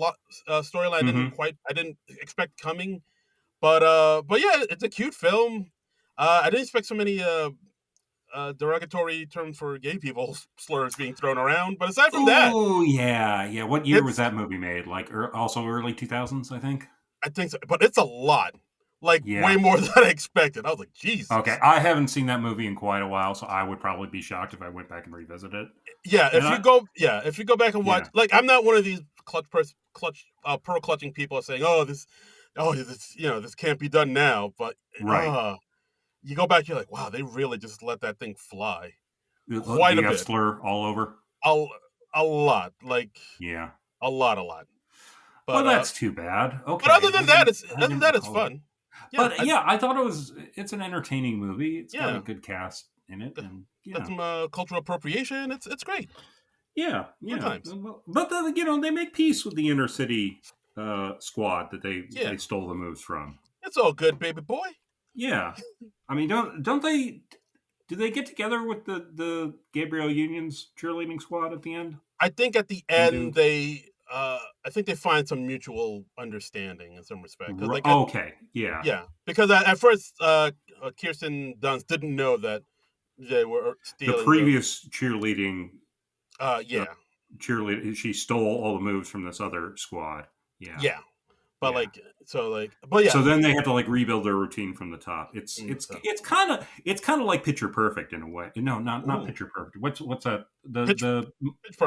storyline I didn't expect coming. But yeah, it's a cute film. I didn't expect so many derogatory terms for gay people slurs being thrown around. But aside from that. Oh, yeah. What year was that movie made? Like, also early 2000s, I think? I think so, but it's a lot. Like way more than I expected. I was like, Jesus. Okay, I haven't seen that movie in quite a while, so I would probably be shocked if I went back and revisit it. Yeah, if you go back and watch, like, I'm not one of these pearl clutching people saying, this can't be done now. But you go back, you're like, wow, they really just let that thing fly. Quite a bit. Slur all over. A lot, like a lot. But, well, that's too bad. Okay, but other than that, it's fun. Yeah, but I thought it's an entertaining movie. It's got a good cast in it, and got some cultural appropriation. It's great. Yeah. But they make peace with the inner city squad that they stole the moves from. It's all good, baby boy. Yeah, I mean, don't they? Do they get together with the Gabrielle Union's cheerleading squad at the end? I think at the end I think they find some mutual understanding in some respect. Yeah. Because at first Kirsten Dunst didn't know that they were stealing the previous cheerleading. Cheerleader. She stole all the moves from this other squad. Yeah. But so then they have to rebuild their routine from the top. It's kind of like Picture Perfect in a way. No, not Picture Perfect. What's that?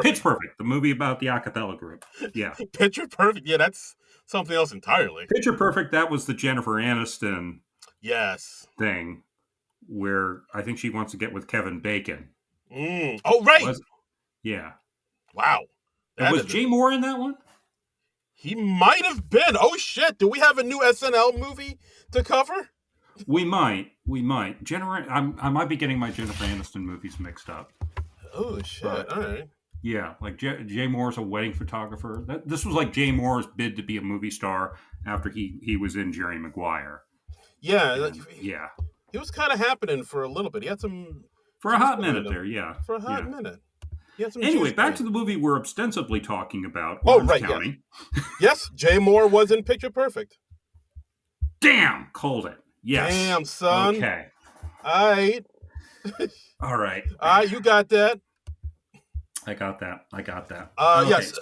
Pitch Perfect, the movie about the a cappella group. Yeah. Picture Perfect. Yeah, that's something else entirely. Picture Perfect, that was the Jennifer Aniston thing where I think she wants to get with Kevin Bacon. Oh, right. Yeah. Wow. Was Jay Moore in that one? He might have been. Oh, shit. Do we have a new SNL movie to cover? We might. I might be getting my Jennifer Aniston movies mixed up. Oh, shit. All right. Yeah, like Jay Moore's a wedding photographer. This was like Jay Moore's bid to be a movie star after he was in Jerry Maguire. Yeah. He was kind of happening for a little bit. He had some... For a hot minute there, yeah. For a hot minute. Anyway, back to the movie we're ostensibly talking about, Orange County. Yes, Jay Moore was in Picture Perfect. Damn, called it. Yes. Damn, son. Okay. All right. All right. You got that. I got that. Okay. Yes.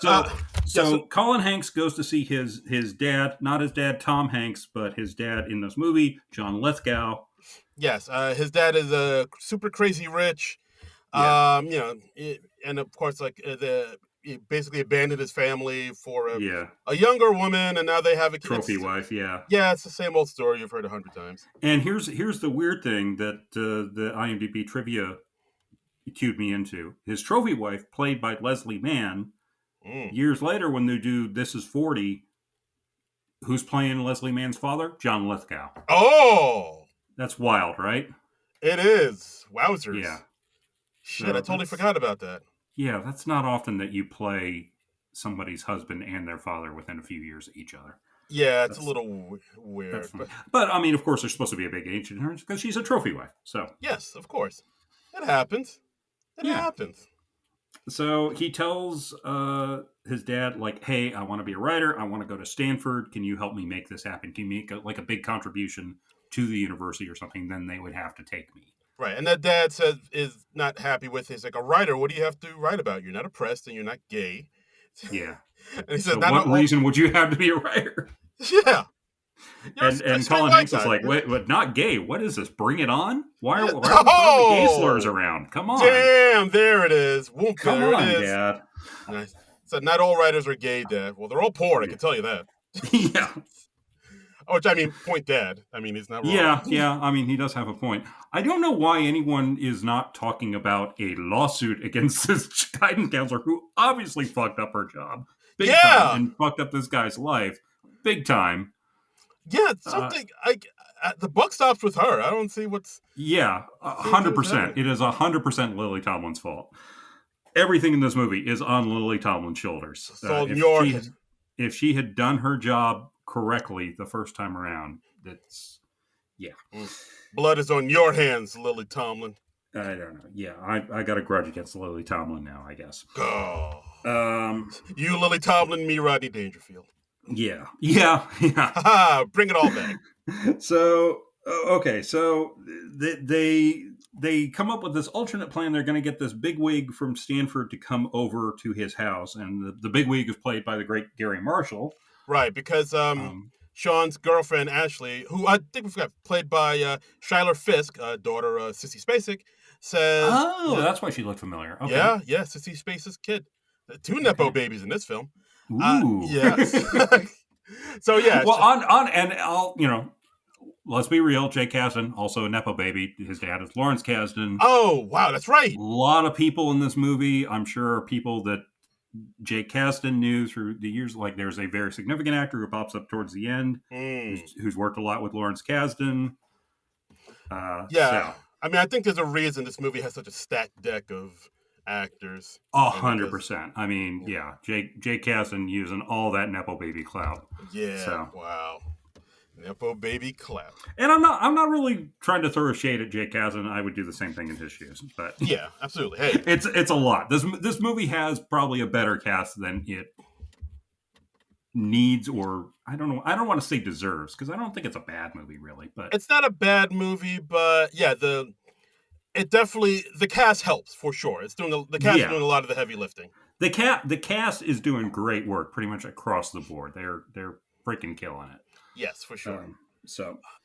So Colin Hanks goes to see his dad, not his dad Tom Hanks, but his dad in this movie, John Lithgow. Yes. His dad is a super crazy rich. And of course, he basically abandoned his family for a younger woman, and now they have a kid. Trophy wife, yeah. Yeah, it's the same old story you've heard 100 times. And here's the weird thing that the IMDb trivia cued me into. His trophy wife, played by Leslie Mann, years later when they do This Is 40, who's playing Leslie Mann's father? John Lithgow. Oh! That's wild, right? It is. Wowzers. Yeah. Shit, I totally forgot about that. Yeah, that's not often that you play somebody's husband and their father within a few years of each other. Yeah, it's a little weird. But, I mean, of course, there's supposed to be a big age difference because she's a trophy wife. So yes, of course. It happens. It happens. So he tells his dad, hey, I want to be a writer. I want to go to Stanford. Can you help me make this happen? Can you make a big contribution to the university or something? Then they would have to take me. Right, and that dad is not happy with it. He's like, a writer, what do you have to write about? You're not oppressed and you're not gay. Yeah. And he said, so what reason would you have to be a writer? Yeah. And Colin Hanks is like, what, not gay? What is this? Bring it on? Why are the gay slurs around? Come on. Damn, there it is. Come on, Dad. Nice. So not all writers are gay, Dad. Well, they're all poor, I can tell you that. Yeah. Which, I mean, point Dad. I mean, he's not wrong. Yeah. I mean, he does have a point. I don't know why anyone is not talking about a lawsuit against this guidance counselor who obviously fucked up her job big time and fucked up this guy's life big time. Yeah, something the buck stops with her. I don't see what's... Yeah, 100%. It is 100% Lily Tomlin's fault. Everything in this movie is on Lily Tomlin's shoulders. If she had done her job correctly the first time around, that's... Yeah. Blood is on your hands, Lily Tomlin. I don't know. Yeah, I got a grudge against Lily Tomlin now, I guess. Oh. You, Lily Tomlin, me, Rodney Dangerfield. Yeah. Bring it all back. So, okay. So they come up with this alternate plan. They're going to get this bigwig from Stanford to come over to his house. And the bigwig is played by the great Gary Marshall. Right. Because Sean's girlfriend Ashley, who I think we forgot, played by Shylar Fisk, daughter Sissy Spacek, says, "Oh, that's why she looked familiar." Okay. Yeah, Sissy Spacek's kid. 2 nepo babies in this film. Ooh. Yes. So yeah. Well, and I'll let's be real. Jake Kasdan, also a nepo baby. His dad is Lawrence Kasdan. Oh wow, that's right. A lot of people in this movie, I'm sure, are people that Jake Kasdan knew through the years. Like, there's a very significant actor who pops up towards the end, who's worked a lot with Lawrence Kasdan. So. I mean, I think there's a reason this movie has such a stacked deck of actors. 100%. I mean, Jake Kasdan using all that nepo baby clout. Yeah. So. Wow. Nepo baby clout. And I'm not really trying to throw a shade at Jake Kasdan. I would do the same thing in his shoes. But yeah, absolutely. Hey, it's a lot. This movie has probably a better cast than it needs, or I don't know. I don't want to say deserves, because I don't think it's a bad movie, really. But it's not a bad movie. But yeah, the cast helps for sure. It's doing the cast is doing a lot of the heavy lifting. The cast is doing great work, pretty much across the board. They're freaking killing it. Yes, for sure.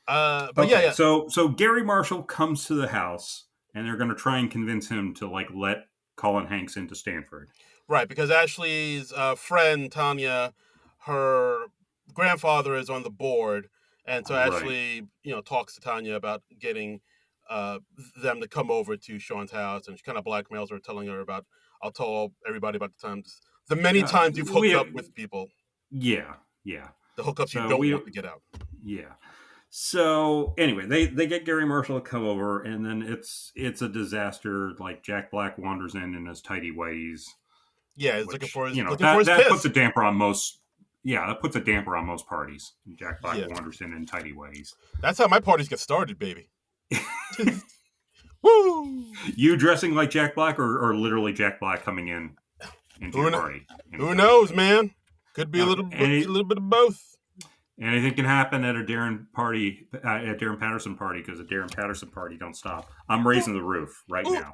But okay. Yeah. So Gary Marshall comes to the house, and they're going to try and convince him to let Colin Hanks into Stanford. Right, because Ashley's friend Tanya, her grandfather is on the board, and so Ashley, talks to Tanya about getting them to come over to Sean's house, and she kind of blackmails her, telling her about, I'll tell everybody about the many times you've hooked up with people. Yeah. The hookups you don't want to get out. Yeah. So anyway, they get Gary Marshall to come over, and then it's a disaster. Like, Jack Black wanders in his tidy whities. Yeah, he's looking for his that puts a damper on most. Yeah, that puts a damper on most parties. Jack Black wanders in tidy whities. That's how my parties get started, baby. Woo! You dressing like Jack Black, or literally Jack Black coming into your party? Who knows, man? Could be a little bit of both. Anything can happen at a Darren Patterson party, because a Darren Patterson party don't stop. I'm raising the roof right now.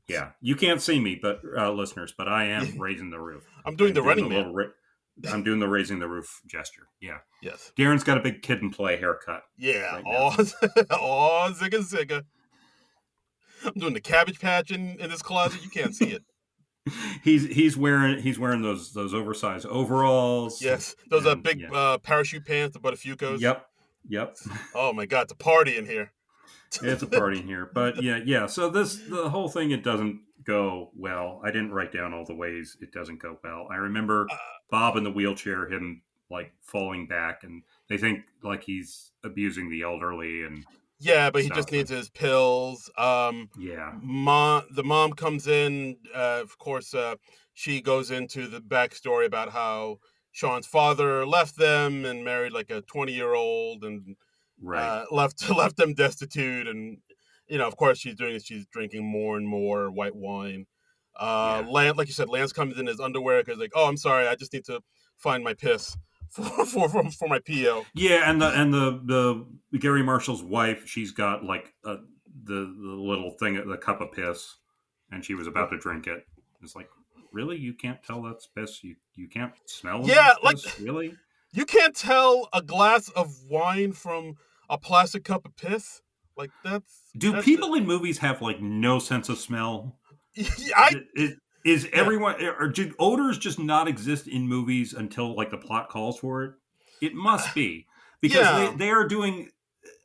Yeah, you can't see me, but listeners, but I am raising the roof. I'm doing the running man. I'm doing the raising the roof gesture. Yeah. Yes. Darren's got a big kid and play haircut. Yeah. Right zigga. I'm doing the Cabbage Patch in this closet. You can't see it. He's wearing those oversized overalls. Yes, those big parachute pants, the Buttafuoco's. Yep. Oh my God, it's a party in here. It's a party in here, but yeah. So the whole thing, it doesn't go well. I didn't write down all the ways it doesn't go well. I remember Bob in the wheelchair, him falling back, and they think he's abusing the elderly and. Yeah, but he just needs his pills. The mom comes in. Of course, she goes into the backstory about how Sean's father left them and married a 20-year-old, and left them destitute. And of course, she's drinking more and more white wine. Lance, like you said, Lance comes in his underwear because I'm sorry, I just need to find my piss. For my PO. Yeah, and the Gary Marshall's wife, she's got the little thing, the cup of piss, and she was about to drink it. It's really, you can't tell that's piss? You can't smell? Yeah, piss? Really? You can't tell a glass of wine from a plastic cup of piss? Do people in movies have no sense of smell? Is everyone, or do odors just not exist in movies until the plot calls for it? It must be, because they are doing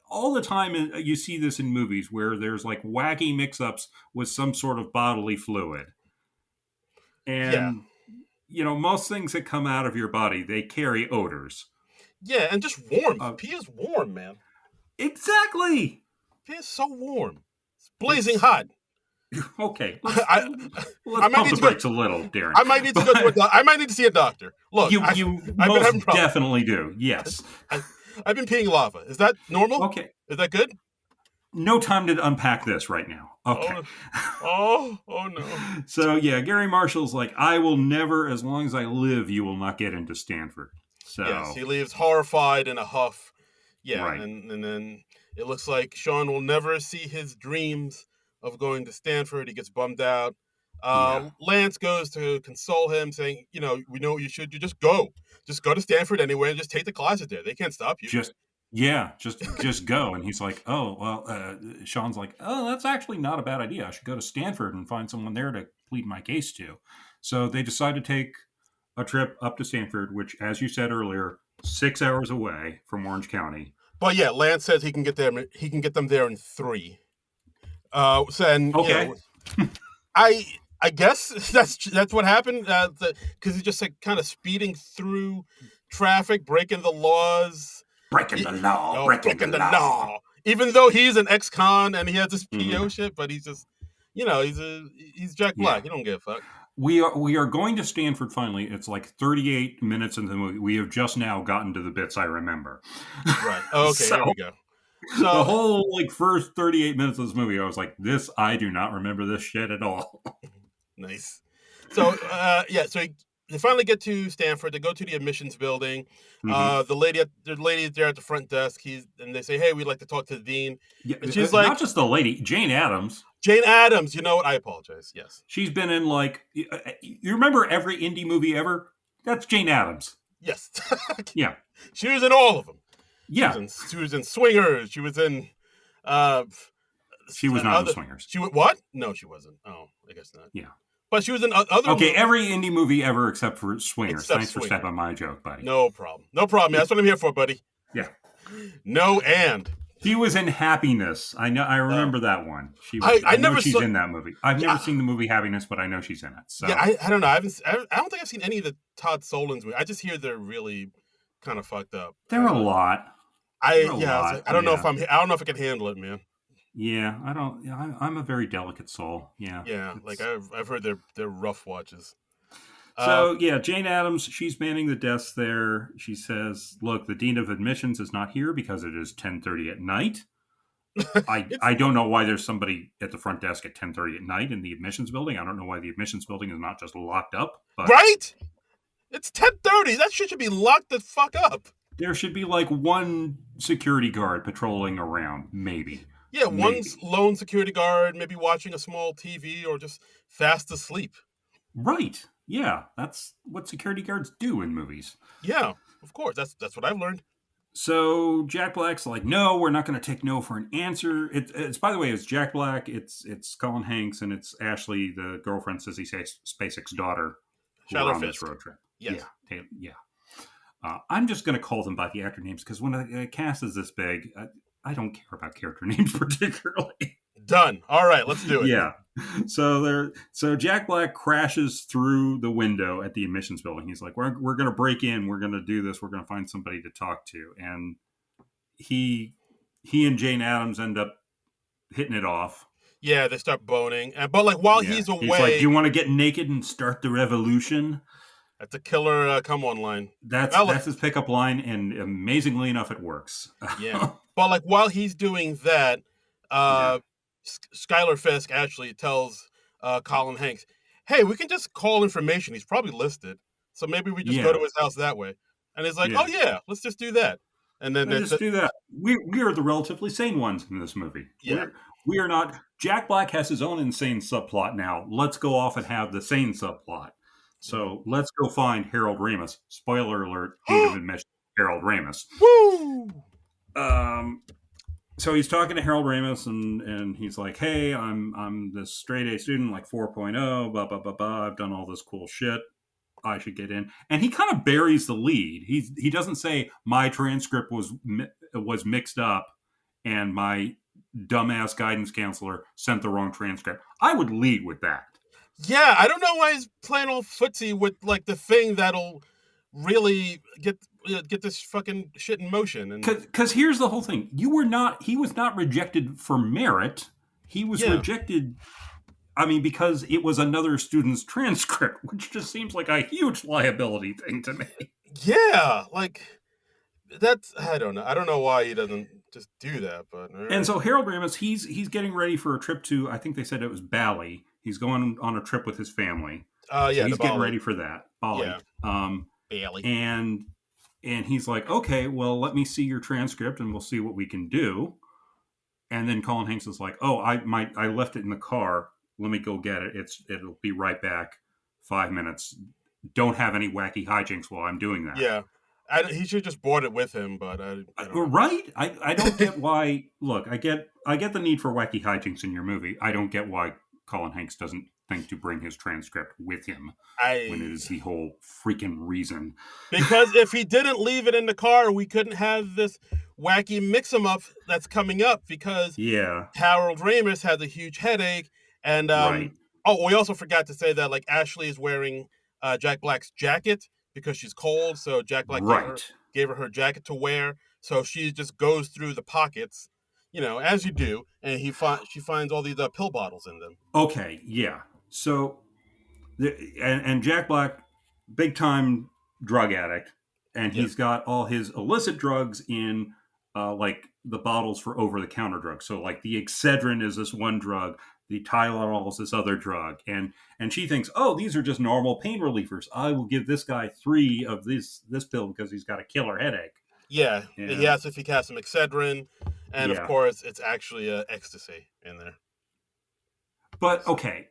all the time. You see this in movies where there's wacky mix-ups with some sort of bodily fluid, and most things that come out of your body, they carry odors. Yeah, and just warm. Pee is warm, man. Exactly. Pee is so warm. It's blazing hot. Okay, let's pump the brakes a little, Darren. I might need to go to I might need to see a doctor. Look, you most definitely do. Yes, I've been peeing lava. Is that normal? Okay, is that good? No time to unpack this right now. Okay. Oh no. So Gary Marshall's I will never, as long as I live, you will not get into Stanford. So yes, he leaves horrified in a huff. Yeah, right. and then it looks like Sean will never see his dreams of going to Stanford. He gets bummed out. Lance goes to console him, saying, we know what you should do. Just go to Stanford anyway, and just take the classes there. They can't stop you. Just go. And he's like, oh, well, Sean's like, oh, that's actually not a bad idea. I should go to Stanford and find someone there to plead my case to. So they decide to take a trip up to Stanford, which, as you said earlier, 6 hours away from Orange County. But yeah, Lance says he can get them there in 3. Okay. I guess that's what happened, because he's just like kind of speeding through traffic, breaking the laws. Breaking the law. Even though he's an ex-con and he has this PO shit, but he's just, he's Jack Black. He don't give a fuck. We are going to Stanford finally. It's like 38 minutes into the movie. We have just now gotten to the bits I remember. Right. Okay, here we go. So the whole first 38 minutes of this movie, I was like, I do not remember this shit at all. Nice. So so they finally get to Stanford. They go to the admissions building. The lady is there at the front desk. And they say, "Hey, we'd like to talk to the dean." Yeah, and she's like, not just the lady, Jane Addams. Jane Addams. You know what? I apologize. Yes. She's been in you remember every indie movie ever? That's Jane Addams. Yes. Yeah. She was in all of them. Yeah. She was in Swingers. She was in. She was not in Swingers. She what? No, she wasn't. Oh, I guess not. Yeah. But she was in other. Okay, every indie movie ever except for Swingers. Thanks for stepping on my joke, buddy. No problem. That's what I'm here for, buddy. Yeah. No, and he was in Happiness. I know. I remember that one. I never she's in that movie. I've never seen the movie Happiness, but I know she's in it. So. Yeah, I don't know. I don't think I've seen any of the Todd Solondz movies. I just hear they're really kind of fucked up. They're a lot. I don't know if I can handle it, man. Yeah, I don't. Yeah, I'm a very delicate soul. Yeah. Yeah, I've heard they're rough watches. So Jane Addams, she's manning the desk there. She says, "Look, the dean of admissions is not here because it is 10:30 at night." I don't know why there's somebody at the front desk at 10:30 at night in the admissions building. I don't know why the admissions building is not just locked up. But right? It's 10:30. That shit should be locked the fuck up. There should be one security guard patrolling around, maybe. Yeah, one lone security guard, maybe watching a small TV or just fast asleep. Right. Yeah, that's what security guards do in movies. Yeah, of course. That's what I've learned. So Jack Black's like, no, we're not going to take no for an answer. It's by the way, it's Jack Black, it's Colin Hanks, and it's Ashley, the girlfriend, Sissy Spacek's daughter, who are on this road trip. Yes. Yeah. I'm just going to call them by the actor names because when a cast is this big, I don't care about character names particularly. Done. All right, let's do it. Yeah. So Jack Black crashes through the window at the admissions building. He's like, we're going to break in. We're going to do this. We're going to find somebody to talk to. And he and Jane Addams end up hitting it off. Yeah, they start boning. But while he's away, he's like, "Do you want to get naked and start the revolution?" That's a killer come on line. That's his pickup line, and amazingly enough, it works. Yeah, but while he's doing that, Skylar Fisk actually tells Colin Hanks, "Hey, we can just call information. He's probably listed, so maybe we just go to his house that way." And he's like, "Oh yeah, let's just do that." And then just do that. We are the relatively sane ones in this movie. Yeah, we are not. Jack Black has his own insane subplot now. Let's go off and have the sane subplot. So let's go find Harold Ramis. Spoiler alert, Dean of Admission, Harold Ramis. Woo! So he's talking to Harold Ramis, and he's like, "Hey, I'm this straight A student, 4.0, blah, blah, blah, blah. I've done all this cool shit. I should get in." And he kind of buries the lead. He doesn't say, "My transcript was mixed up, and my dumbass guidance counselor sent the wrong transcript." I would lead with that. Yeah, I don't know why he's playing all footsie with the thing that'll really get this fucking shit in motion. And because here's the whole thing: he was not rejected for merit. He was rejected. I mean, because it was another student's transcript, which just seems like a huge liability thing to me. Yeah, that's I don't know. I don't know why he doesn't just do that, but right. And so Harold Ramis, he's getting ready for a trip to, I think they said it was Bali. He's going on a trip with his family. So he's getting ready for that. Bali. Yeah. Bali. And he's like, "Okay, well, let me see your transcript and we'll see what we can do." And then Colin Hanks is like, "Oh, I left it in the car. let me go get it. It'll be right back. 5 minutes. Don't have any wacky hijinks while I'm doing that. Yeah. He should just brought it with him, but I don't know. Right? I don't get why. Look, I get the need for wacky hijinks in your movie. I don't get why Colin Hanks doesn't think to bring his transcript with him when it is the whole freaking reason. Because if he didn't leave it in the car, we couldn't have this wacky mix-em-up that's coming up, because Harold Ramis has a huge headache. And right. Oh, we also forgot to say that like Ashley is wearing Jack Black's jacket because she's cold. So Jack Black gave her jacket to wear. So she just goes through the pockets, as you do, and she finds all these pill bottles in them. Okay, yeah. So, and Jack Black, big time drug addict, and he's got all his illicit drugs in like the bottles for over the counter drugs. So like the Excedrin is this one drug, the Tylenol is this other drug, and she thinks, oh, these are just normal pain relievers. I will give this guy 3 of this pill because he's got a killer headache. Yeah, he asks if he has some Excedrin, and of course it's actually ecstasy in there. But okay,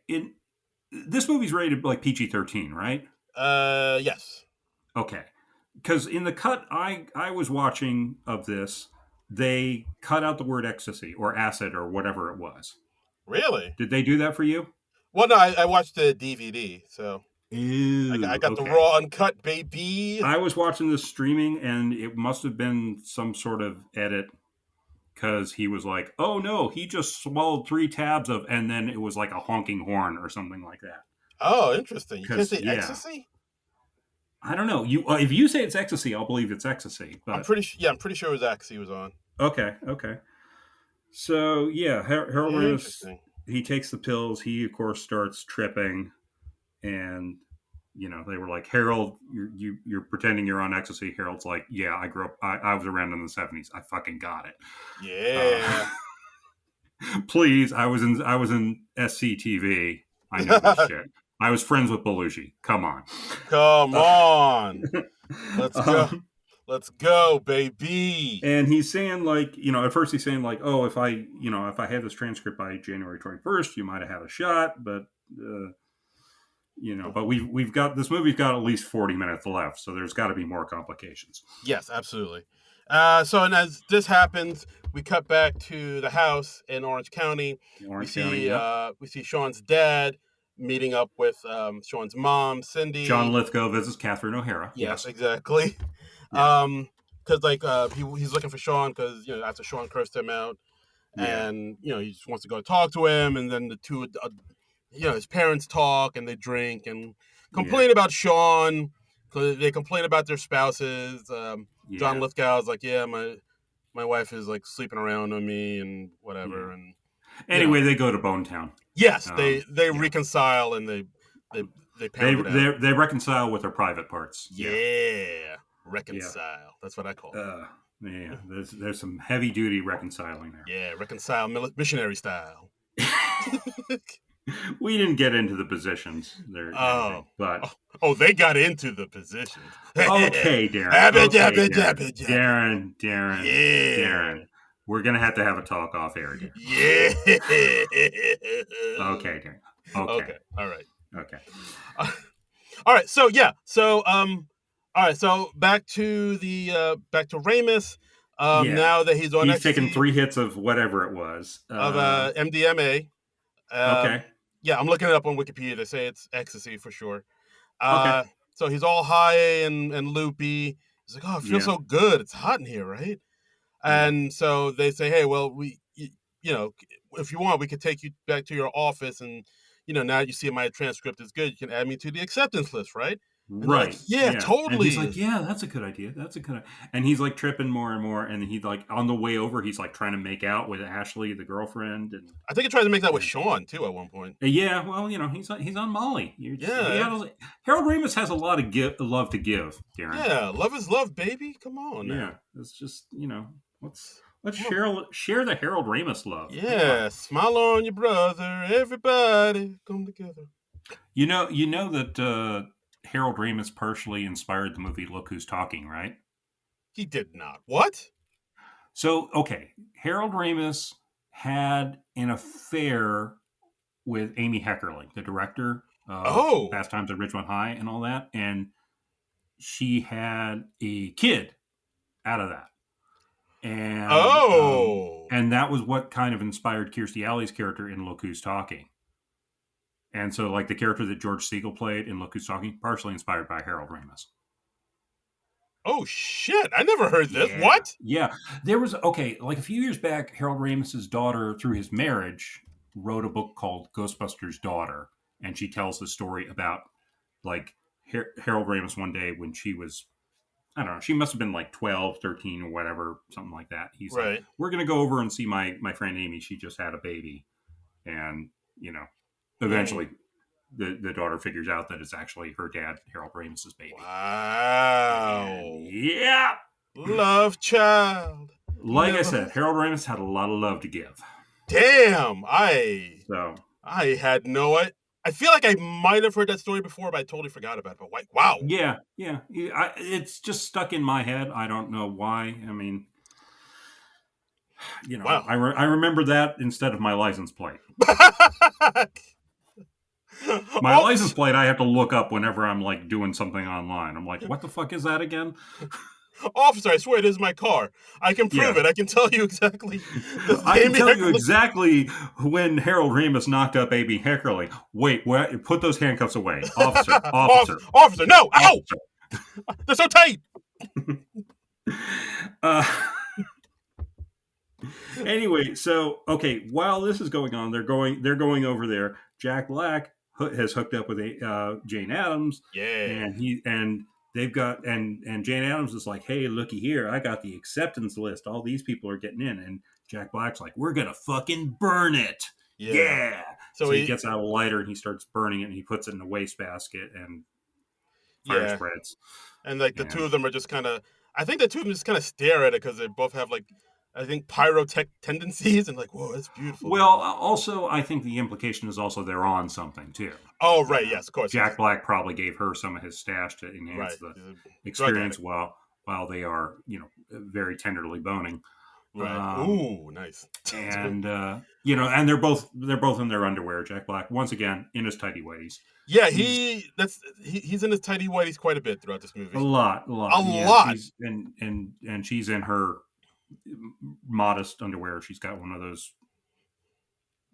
this movie's rated like PG-13, right? Yes. Okay, because in the cut I was watching of this, they cut out the word ecstasy or acid or whatever it was. Really? Did they do that for you? Well, no, I watched the DVD, so I got the raw uncut, baby. I was watching this streaming, and it must have been some sort of edit, because he was like, oh no, he just swallowed 3 tabs of, and then it was like a honking horn or something like that. Oh, interesting. You can't say ecstasy? I don't know. If you say it's ecstasy, I'll believe it's ecstasy. But I'm pretty sure it was ecstasy was on. Okay. So yeah, Harold Ramis, he takes the pills. He of course starts tripping, and they were like, Harold, you're pretending you're on ecstasy. Harold's like, yeah, I grew up. I was around in the 70s. I fucking got it. Yeah. Please, I was in SCTV. I know this shit. I was friends with Belushi. Come on. Let's go. Let's go, baby. And he's saying like, at first he's saying like, oh, if I had this transcript by January 21st, you might have had a shot, but but we've got, this movie's got at least 40 minutes left, so there's got to be more complications. Yes, absolutely. And as this happens, we cut back to the house in Orange County. We see Sean's dad meeting up with Sean's mom, Cindy. John Lithgow visits Catherine O'Hara. Yes, exactly. Yeah. Because he's looking for Sean because after Sean cursed him out, and he just wants to go talk to him, and then the two, his parents talk and they drink and complain about Sean, because they complain about their spouses. John Lithgow's like, my wife is like sleeping around on me and whatever, and anyway, they go to Bone Town. Yes, they reconcile and they they reconcile with their private parts. Reconcile. That's what I call it. There's some heavy duty reconciling there. Yeah, reconcile missionary style. We didn't get into the positions there, but they got into the positions. Okay, Darren. Darren. We're gonna have to have a talk off air again. Yeah. Okay, Darren. Okay. All right. Okay. All right. So all right. So back to Ramis. Now that he's on, he's taken 3 hits of whatever it was of MDMA. Okay. Yeah, I'm looking it up on Wikipedia. They say it's ecstasy for sure. So he's all high and loopy. He's like, oh, it feels so good. It's hot in here, right? And so they say, hey, well, if you want, we could take you back to your office, and now you see my transcript is good. You can add me to the acceptance list, right? And right. Like, yeah, totally. And he's like, that's a good idea. And he's like tripping more and more. And he's like on the way over, he's like trying to make out with Ashley, the girlfriend. And I think he tries to make that with Sean too at one point. Yeah, well, he's on Molly. Harold Ramis has a lot of love to give, Darren. Yeah, love is love, baby. Come on. Yeah, it's just let's share the Harold Ramis love. Yeah, smile on your brother. Everybody come together. You know that. Harold Ramis partially inspired the movie Look Who's Talking, right? He did not. What? So, okay. Harold Ramis had an affair with Amy Heckerling, the director of Fast Times at Ridgemont High and all that, and she had a kid out of that. And that was what kind of inspired Kirstie Alley's character in Look Who's Talking. And so, like, the character that George Siegel played in Look Who's Talking, partially inspired by Harold Ramis. Oh, shit. I never heard this. What? Yeah. There was, like a few years back, Harold Ramis's daughter, through his marriage, wrote a book called Ghostbusters' Daughter. And she tells the story about, like, Harold Ramis one day when she was, I don't know, she must have been like 12, 13 or whatever, something like that. He's like, we're going to go over and see my friend Amy. She just had a baby. And, eventually the daughter figures out that it's actually her dad, Harold Ramis's baby. Wow. And, yeah. Love child. Like I said, Harold Ramis had a lot of love to give. Damn. I had no idea. I feel like I might have heard that story before, but I totally forgot about it. But wow. Yeah. It's just stuck in my head. I don't know why. I mean, wow. I remember that instead of my license plate. My license plate, I have to look up whenever I'm like doing something online. I'm like, what the fuck is that again? Officer, I swear it is my car. I can prove it. I can tell you exactly. I can tell you exactly when Harold Ramis knocked up Amy Heckerling. Wait, what? Put those handcuffs away. Officer. Officer, no. Ow! They're so tight. Anyway, so, while this is going on, they're going over there. Jack Black has hooked up with Jane Addams. Yeah. And they've got, and Jane Addams is like, hey, looky here, I got the acceptance list. All these people are getting in. And Jack Black's like, we're going to fucking burn it. Yeah. So he gets out a lighter and he starts burning it and he puts it in a wastebasket and fire spreads. And like the two of them are just kind of, I think the two of them just kind of stare at it because they both have like, I think pyrotech tendencies and like, whoa, that's beautiful. Well, also, I think the implication is also they're on something too. Oh, right. Yes, of course. Jack Black probably gave her some of his stash to enhance the experience while they are, very tenderly boning. Right. Ooh, nice. And and they're both in their underwear. Jack Black, once again, in his tighty whities. Yeah, he's in his tighty whities quite a bit throughout this movie. A lot. And she's in her modest underwear. She's got one of those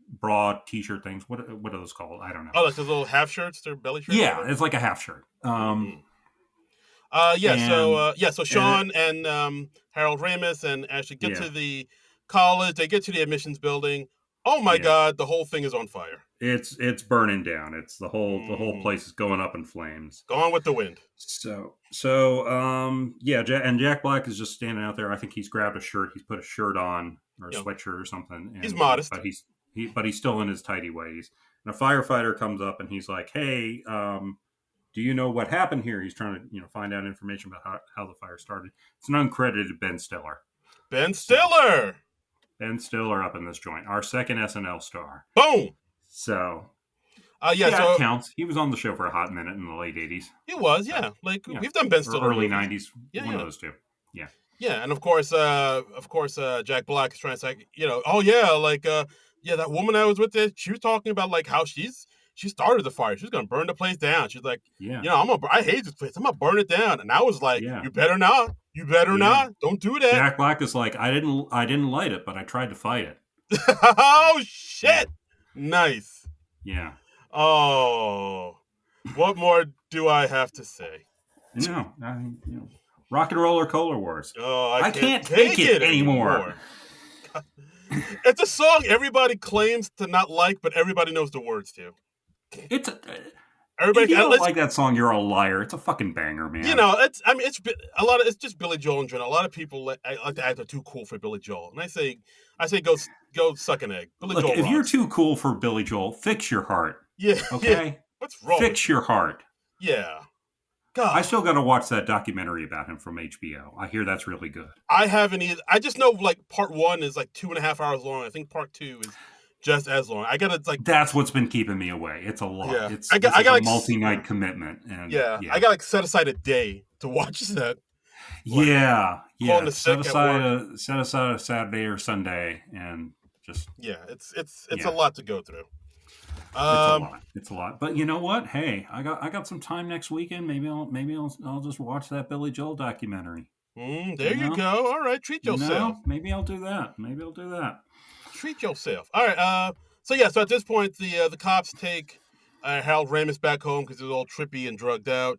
broad t-shirt things. What are those called? I don't know. Oh, like those little half shirts, they're belly shirts. Yeah, it's like a half shirt. So Sean and Harold Ramis and Ashley get to the college. They get to the admissions building. Oh my God, the whole thing is on fire. It's burning down. It's the whole place is going up in flames. Gone with the wind. And Jack Black is just standing out there. I think he's grabbed a shirt. He's put a shirt on or a sweatshirt or something. He's modest, but he's still in his tighty whities. And a firefighter comes up and he's like, "Hey, do you know what happened here?" He's trying to find out information about how the fire started. It's an uncredited Ben Stiller. Ben Stiller up in this joint. Our second SNL star. Boom. So, so it counts. He was on the show for a hot minute in the late 80s. He was, yeah. We've done Ben Stiller early movies. 90s. One of those two. Yeah. Yeah, and of course, Jack Black is trying to say, that woman I was with there, she was talking about like how she started the fire. She's gonna burn the place down. She's like, I hate this place. I'm gonna burn it down. And I was like, you better not. You better not. Don't do that. Jack Black is like, I didn't light it, but I tried to fight it. Oh shit! Nice. Yeah. Oh, what more do I have to say? No, Rock and Roller Cola Wars. Oh, I can't take it anymore. It's a song everybody claims to not like, but everybody knows the words to. If you don't like that song, you're a liar. It's a fucking banger, man. It's just Billy Joel and John. A lot of people like to act are too cool for Billy Joel, and I say go suck an egg. Billy Joel. If you're too cool for Billy Joel, fix your heart. Yeah. Okay. Yeah. What's wrong? Fix your heart. Yeah. God. I still got to watch that documentary about him from HBO. I hear that's really good. I haven't either. I just know like part 1 is like 2.5 hours long. I think part 2 is just as long. I gotta like. That's what's been keeping me away. It's a lot. Yeah. It's a multi-night commitment. And I got set aside a day to watch that. Yeah. Set aside a Saturday or Sunday and just. Yeah, it's a lot to go through. It's a lot. It's a lot. But you know what? Hey, I got some time next weekend. Maybe I'll just watch that Billy Joel documentary. There you go. All right, treat yourself. Maybe I'll do that. Treat yourself. All right. So at this point, the cops take Harold Ramis back home because he's all trippy and drugged out.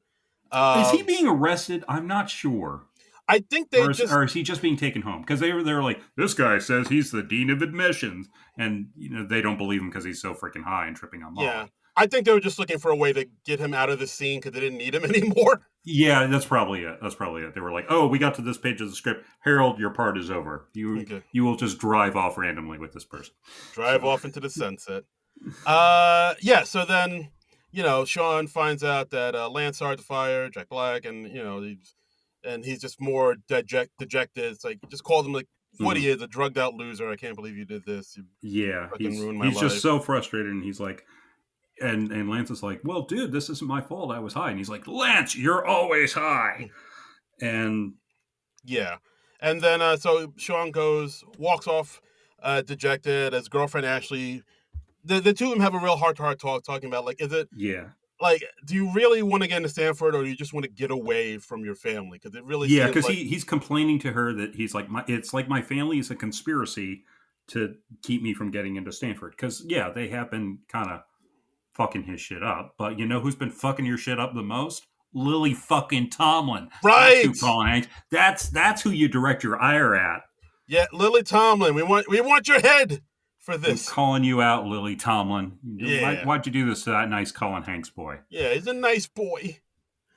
Is he being arrested? I'm not sure. I think or is he just being taken home? Because they're like, this guy says he's the dean of admissions, and they don't believe him because he's so freaking high and tripping on Molly. Yeah, I think they were just looking for a way to get him out of the scene because they didn't need him anymore. Yeah, that's probably it. They were like, oh, we got to this page of the script. Harold, your part is over. You will just drive off randomly with this person. Drive off into the sunset. So then, Sean finds out that Lance started the fire, Jack Black, and, he's just more dejected. It's like, he just called him like what he is, a drugged out loser. I can't believe you did this. He's just so frustrated, and he's like, and Lance is like, well, dude, this isn't my fault. I was high. And he's like, Lance, you're always high. And yeah. And then, so Sean walks off dejected as girlfriend Ashley. The two of them have a real heart-to-heart talk, talking about, like, is it... Yeah. Like, do you really want to get into Stanford, or do you just want to get away from your family? Because it really... Yeah, because he's complaining to her that he's like, it's like my family is a conspiracy to keep me from getting into Stanford. Because, they have been kind of fucking his shit up. But you know who's been fucking your shit up the most? Lily fucking Tomlin. Right. That's who, Colin Hanks. That's who you direct your ire at. Yeah, Lily Tomlin. We want your head for this. I'm calling you out, Lily Tomlin. Yeah. Why'd you do this to that nice Colin Hanks boy? Yeah, he's a nice boy.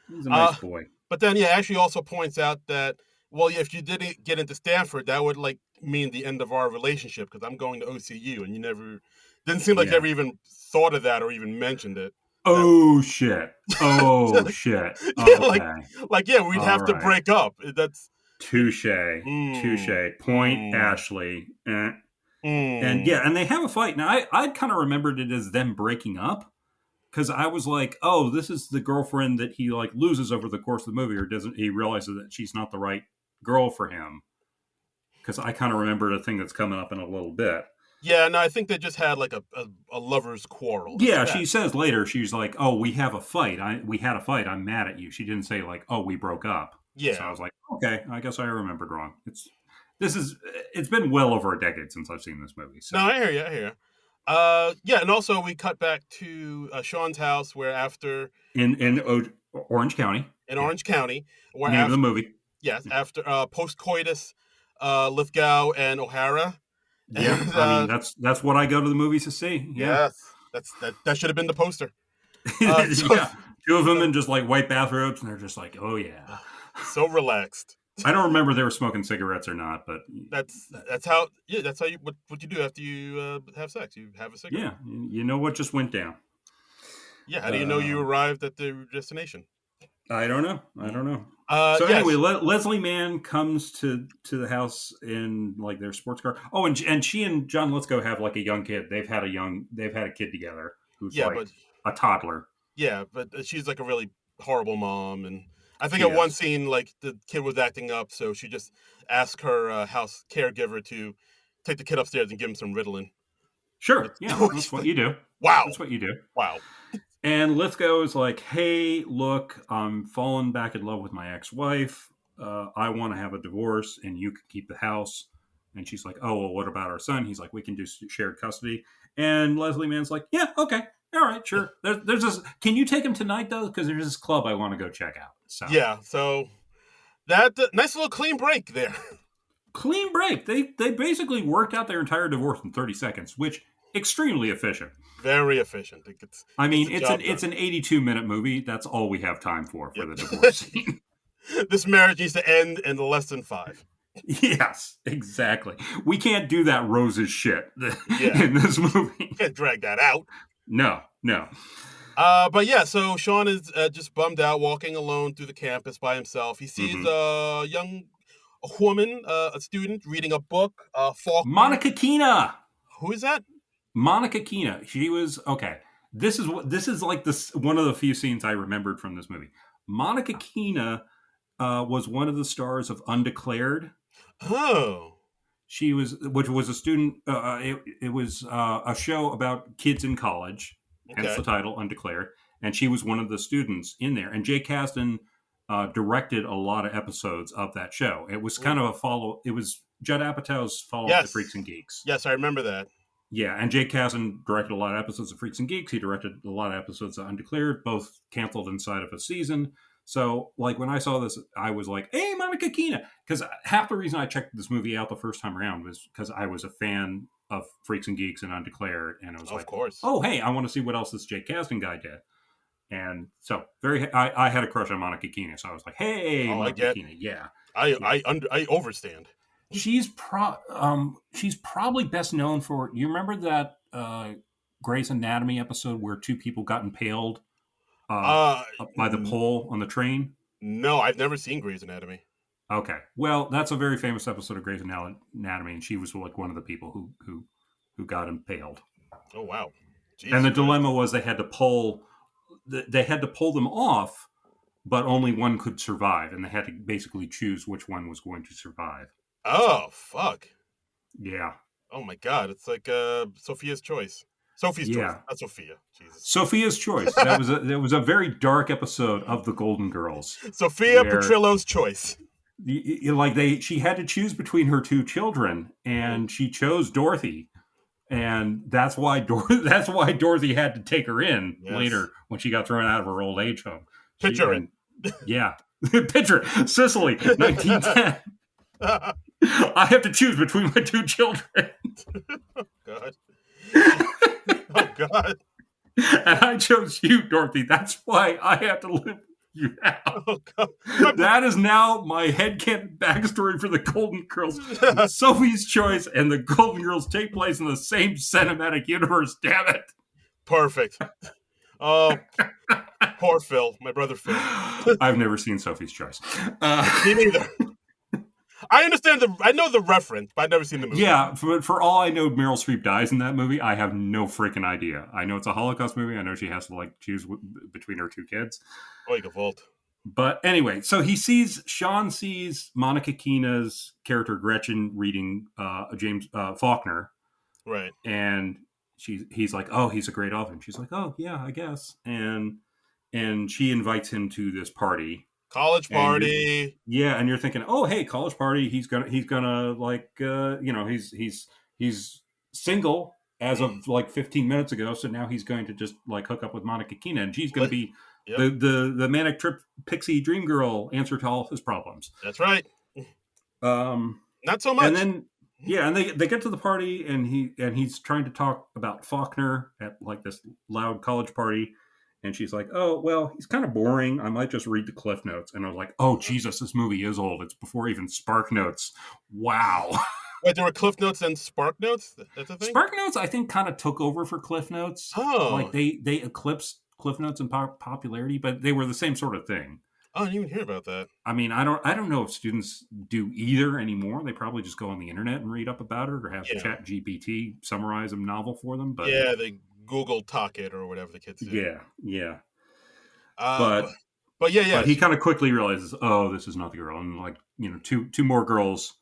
He's a nice boy. But then, Ashley also points out that, well, if you didn't get into Stanford, that would mean the end of our relationship because I'm going to OCU, and you didn't seem like you ever even thought of that or even mentioned it. Oh shit! Oh shit! Okay. We'd have to break up. That's touche. Touche. Point, Ashley. And they have a fight. Now I'd kind of remembered it as them breaking up because I was like, oh, this is the girlfriend that he loses over the course of the movie, or doesn't he realizes that she's not the right girl for him? Because I kind of remembered a thing that's coming up in a little bit. Yeah, no, I think they just had a lover's quarrel. Yeah, she says later, she's like, oh, we have a fight. We had a fight. I'm mad at you. She didn't say oh, we broke up. Yeah. So I was like, okay, I guess I remembered wrong. It's been well over a decade since I've seen this movie. So. No, I hear you. And also we cut back to Sean's house where after... In Orange County. In Orange County. Where name of the movie. Yes, after post-coitus, Lithgow and O'Hara... Yeah, I mean that's what I go to the movies to see. Yeah, yes, that should have been the poster. Two of them in just white bathrobes, and they're just like, oh yeah, so relaxed. I don't remember they were smoking cigarettes or not, but that's how you what you do after you have sex. You have a cigarette. Yeah, you know what just went down. Yeah, how do you know you arrived at the destination? I don't know. Anyway, Leslie Mann comes to the house in their sports car. Oh, and she and John Lithgow have a young kid. They've had a kid together who's a toddler. Yeah, but she's a really horrible mom, and I think at one scene the kid was acting up, so she just asked her house caregiver to take the kid upstairs and give him some Ritalin. Sure, that's what you do. Wow, that's what you do. Wow. And Lithgow is like, hey, look, I'm falling back in love with my ex-wife. I want to have a divorce, and you can keep the house. And she's like, oh, well, what about our son? He's like, we can do shared custody. And Leslie Mann's like, yeah, okay. All right, sure. There's this. Can you take him tonight, though? Because there's this club I want to go check out. So. Yeah, so that nice little clean break there. Clean break. They basically worked out their entire divorce in 30 seconds, which extremely efficient. Very efficient. It's an 82-minute movie. That's all we have time for the divorce scene. This marriage needs to end in less than 5. Yes, exactly. We can't do that Rose's shit in this movie. Can't drag that out. No. But so Sean is just bummed out, walking alone through the campus by himself. He sees a woman, a student, reading a book. Faulkner. Monica Keena. Who is that? Monica Keena. She was okay. This is one of the few scenes I remembered from this movie. Monica Keena was one of the stars of Undeclared. Oh, which was a student. It was a show about kids in college, hence the title, Undeclared. And she was one of the students in there. And Jay Kasdan directed a lot of episodes of that show. It was kind of a follow. It was Judd Apatow's follow-up to Freaks and Geeks. Yes, I remember that. Yeah, and Jay Kasdan directed a lot of episodes of Freaks and Geeks. He directed a lot of episodes of Undeclared, both canceled inside of a season. So, like, when I saw this, I was like, hey, Monica Keena. Because half the reason I checked this movie out the first time around was because I was a fan of Freaks and Geeks and Undeclared. And I was like, oh, hey, I want to see what else this Jay Kasdan guy did. And so, I had a crush on Monica Keena. So I was like, hey, Monica Keena, yeah. I overstand. She's probably best known for, you remember that Grey's Anatomy episode where two people got impaled by the pole on the train? No, I've never seen Grey's Anatomy. Okay, well, that's a very famous episode of Grey's Anatomy, and she was like one of the people who got impaled. Oh wow! Jeez, and the dilemma was they had to pull them off, but only one could survive, and they had to basically choose which one was going to survive. Oh fuck! Yeah. Oh my god! It's like Sophia's Choice. Sophie's Choice, not Sophia. Jesus. Sophia's Choice. That was a very dark episode of the Golden Girls. Sophia Petrillo's Choice. She had to choose between her two children, and she chose Dorothy, and that's why Dorothy had to take her in later when she got thrown out of her old age home. Picture it. Yeah, picture it. Sicily, 1910. I have to choose between my two children. Oh God. Oh God. And I chose you, Dorothy. That's why I have to live with you now. Oh, God. That is now my headcanon backstory for the Golden Girls. Sophie's Choice and the Golden Girls take place in the same cinematic universe, damn it. Perfect. Oh, poor Phil, my brother Phil. I've never seen Sophie's Choice. Me neither. I understand I know the reference, but I've never seen the movie. Yeah, for all I know, Meryl Streep dies in that movie. I have no freaking idea. I know it's a Holocaust movie. I know she has to choose between her two kids. Oh, you can vault. But anyway, so Sean sees Monica Keena's character Gretchen reading James Faulkner, right? And he's like, oh, he's a great author. And she's like, oh yeah, I guess. And she invites him to this party. College party. And you're thinking, oh, hey, college party. He's gonna he's single as of 15 minutes ago. So now he's going to just hook up with Monica Keena, and she's going to be the manic trip pixie dream girl answer to all his problems. That's right. Not so much. And then and they get to the party, and he's trying to talk about Faulkner at this loud college party. And she's like, oh, well, he's kind of boring. I might just read the Cliff Notes. And I was like, oh, Jesus, this movie is old. It's before even Spark Notes. Wow. Wait, there were Cliff Notes and Spark Notes? That's a thing? Spark Notes, I think, kind of took over for Cliff Notes. Oh. They eclipsed Cliff Notes in popularity, but they were the same sort of thing. Oh, I didn't even hear about that. I mean, I don't know if students do either anymore. They probably just go on the internet and read up about it, or have ChatGPT summarize a novel for them. But yeah, they Google Talk It or whatever the kids do. Yeah. But he kind of quickly realizes, oh, this is not the girl. And two more girls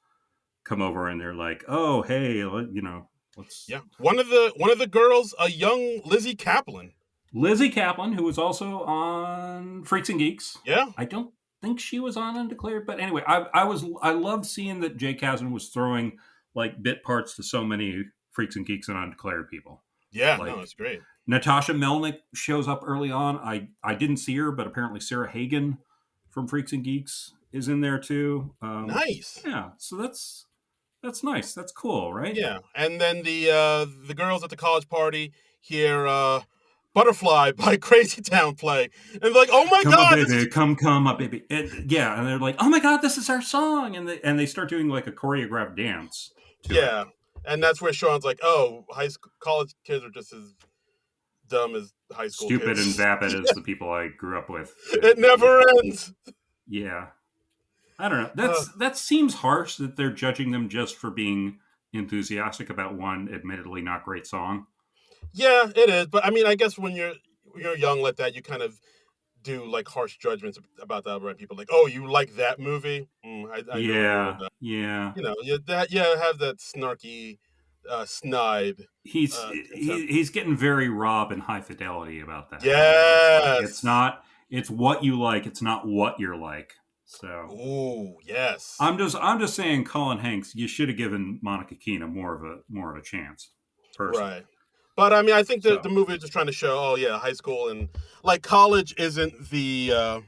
come over, and they're like, oh, hey, let's. Yeah, one of the girls, a young Lizzie Kaplan. Lizzie Kaplan, who was also on Freaks and Geeks. Yeah, I don't think she was on Undeclared, but anyway, I loved seeing that Jay Kasdan was throwing bit parts to so many Freaks and Geeks and Undeclared people. Yeah, no, it's great. Natasha Melnick shows up early on. I didn't see her, but apparently Sarah Hagen from Freaks and Geeks is in there too. Nice. Yeah, so that's nice. That's cool, right? Yeah, and then the girls at the college party hear Butterfly by Crazy Town play, and they're like, oh my come God, up, baby, come up, baby. And they're like, oh my God, this is our song, and they start doing a choreographed dance. Yeah. And that's where Sean's like, oh, college kids are just as dumb as high school Stupid kids. And vapid as the people I grew up with. It never ends. Yeah. I don't know. That seems harsh that they're judging them just for being enthusiastic about one admittedly not great song. Yeah, it is. But I mean, I guess when you're young like that, you kind of do harsh judgments about that around people. Oh, you like that movie? I yeah. You have that snarky snide. He's getting very Rob and High Fidelity about that. Yes. It's what you like. It's not what you're like. So. Ooh, yes. I'm just saying, Colin Hanks, you should have given Monica Keena more of a chance. Personally. Right. But I mean, I think the movie is just trying to show, oh yeah, high school and like college isn't the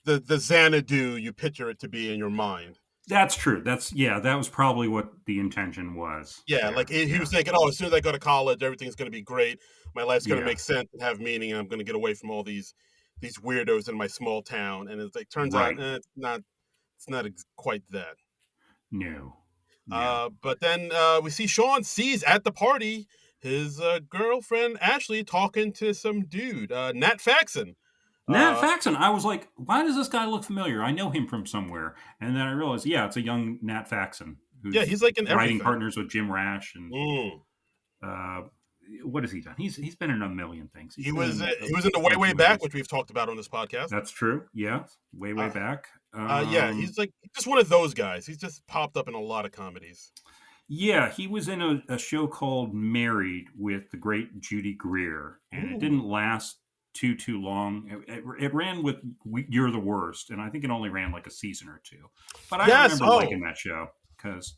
Xanadu you picture it to be in your mind. That's true. That was probably what the intention was. Yeah, like he was thinking, oh, as soon as I go to college, everything's going to be great. My life's going to make sense and have meaning, and I'm going to get away from all these weirdos in my small town. And it turns out it's not quite that. No. But then we see Sean sees at the party his girlfriend Ashley talking to some dude, Nat Faxon. Nat Faxon. I was like, why does this guy look familiar? I know him from somewhere. And then I realized, it's a young Nat Faxon. He's like in writing everything. Partners with Jim Rash and what has he done? He's been in a million things. He was in the Way Back, which we've talked about on this podcast. That's true. Yeah, way back. He's like just one of those guys. He's just popped up in a lot of comedies. Yeah, he was in a show called Married with the great Judy Greer, and it didn't last too long. It ran with You're the Worst, and I think it only ran like a season or two. But I remember liking that show because,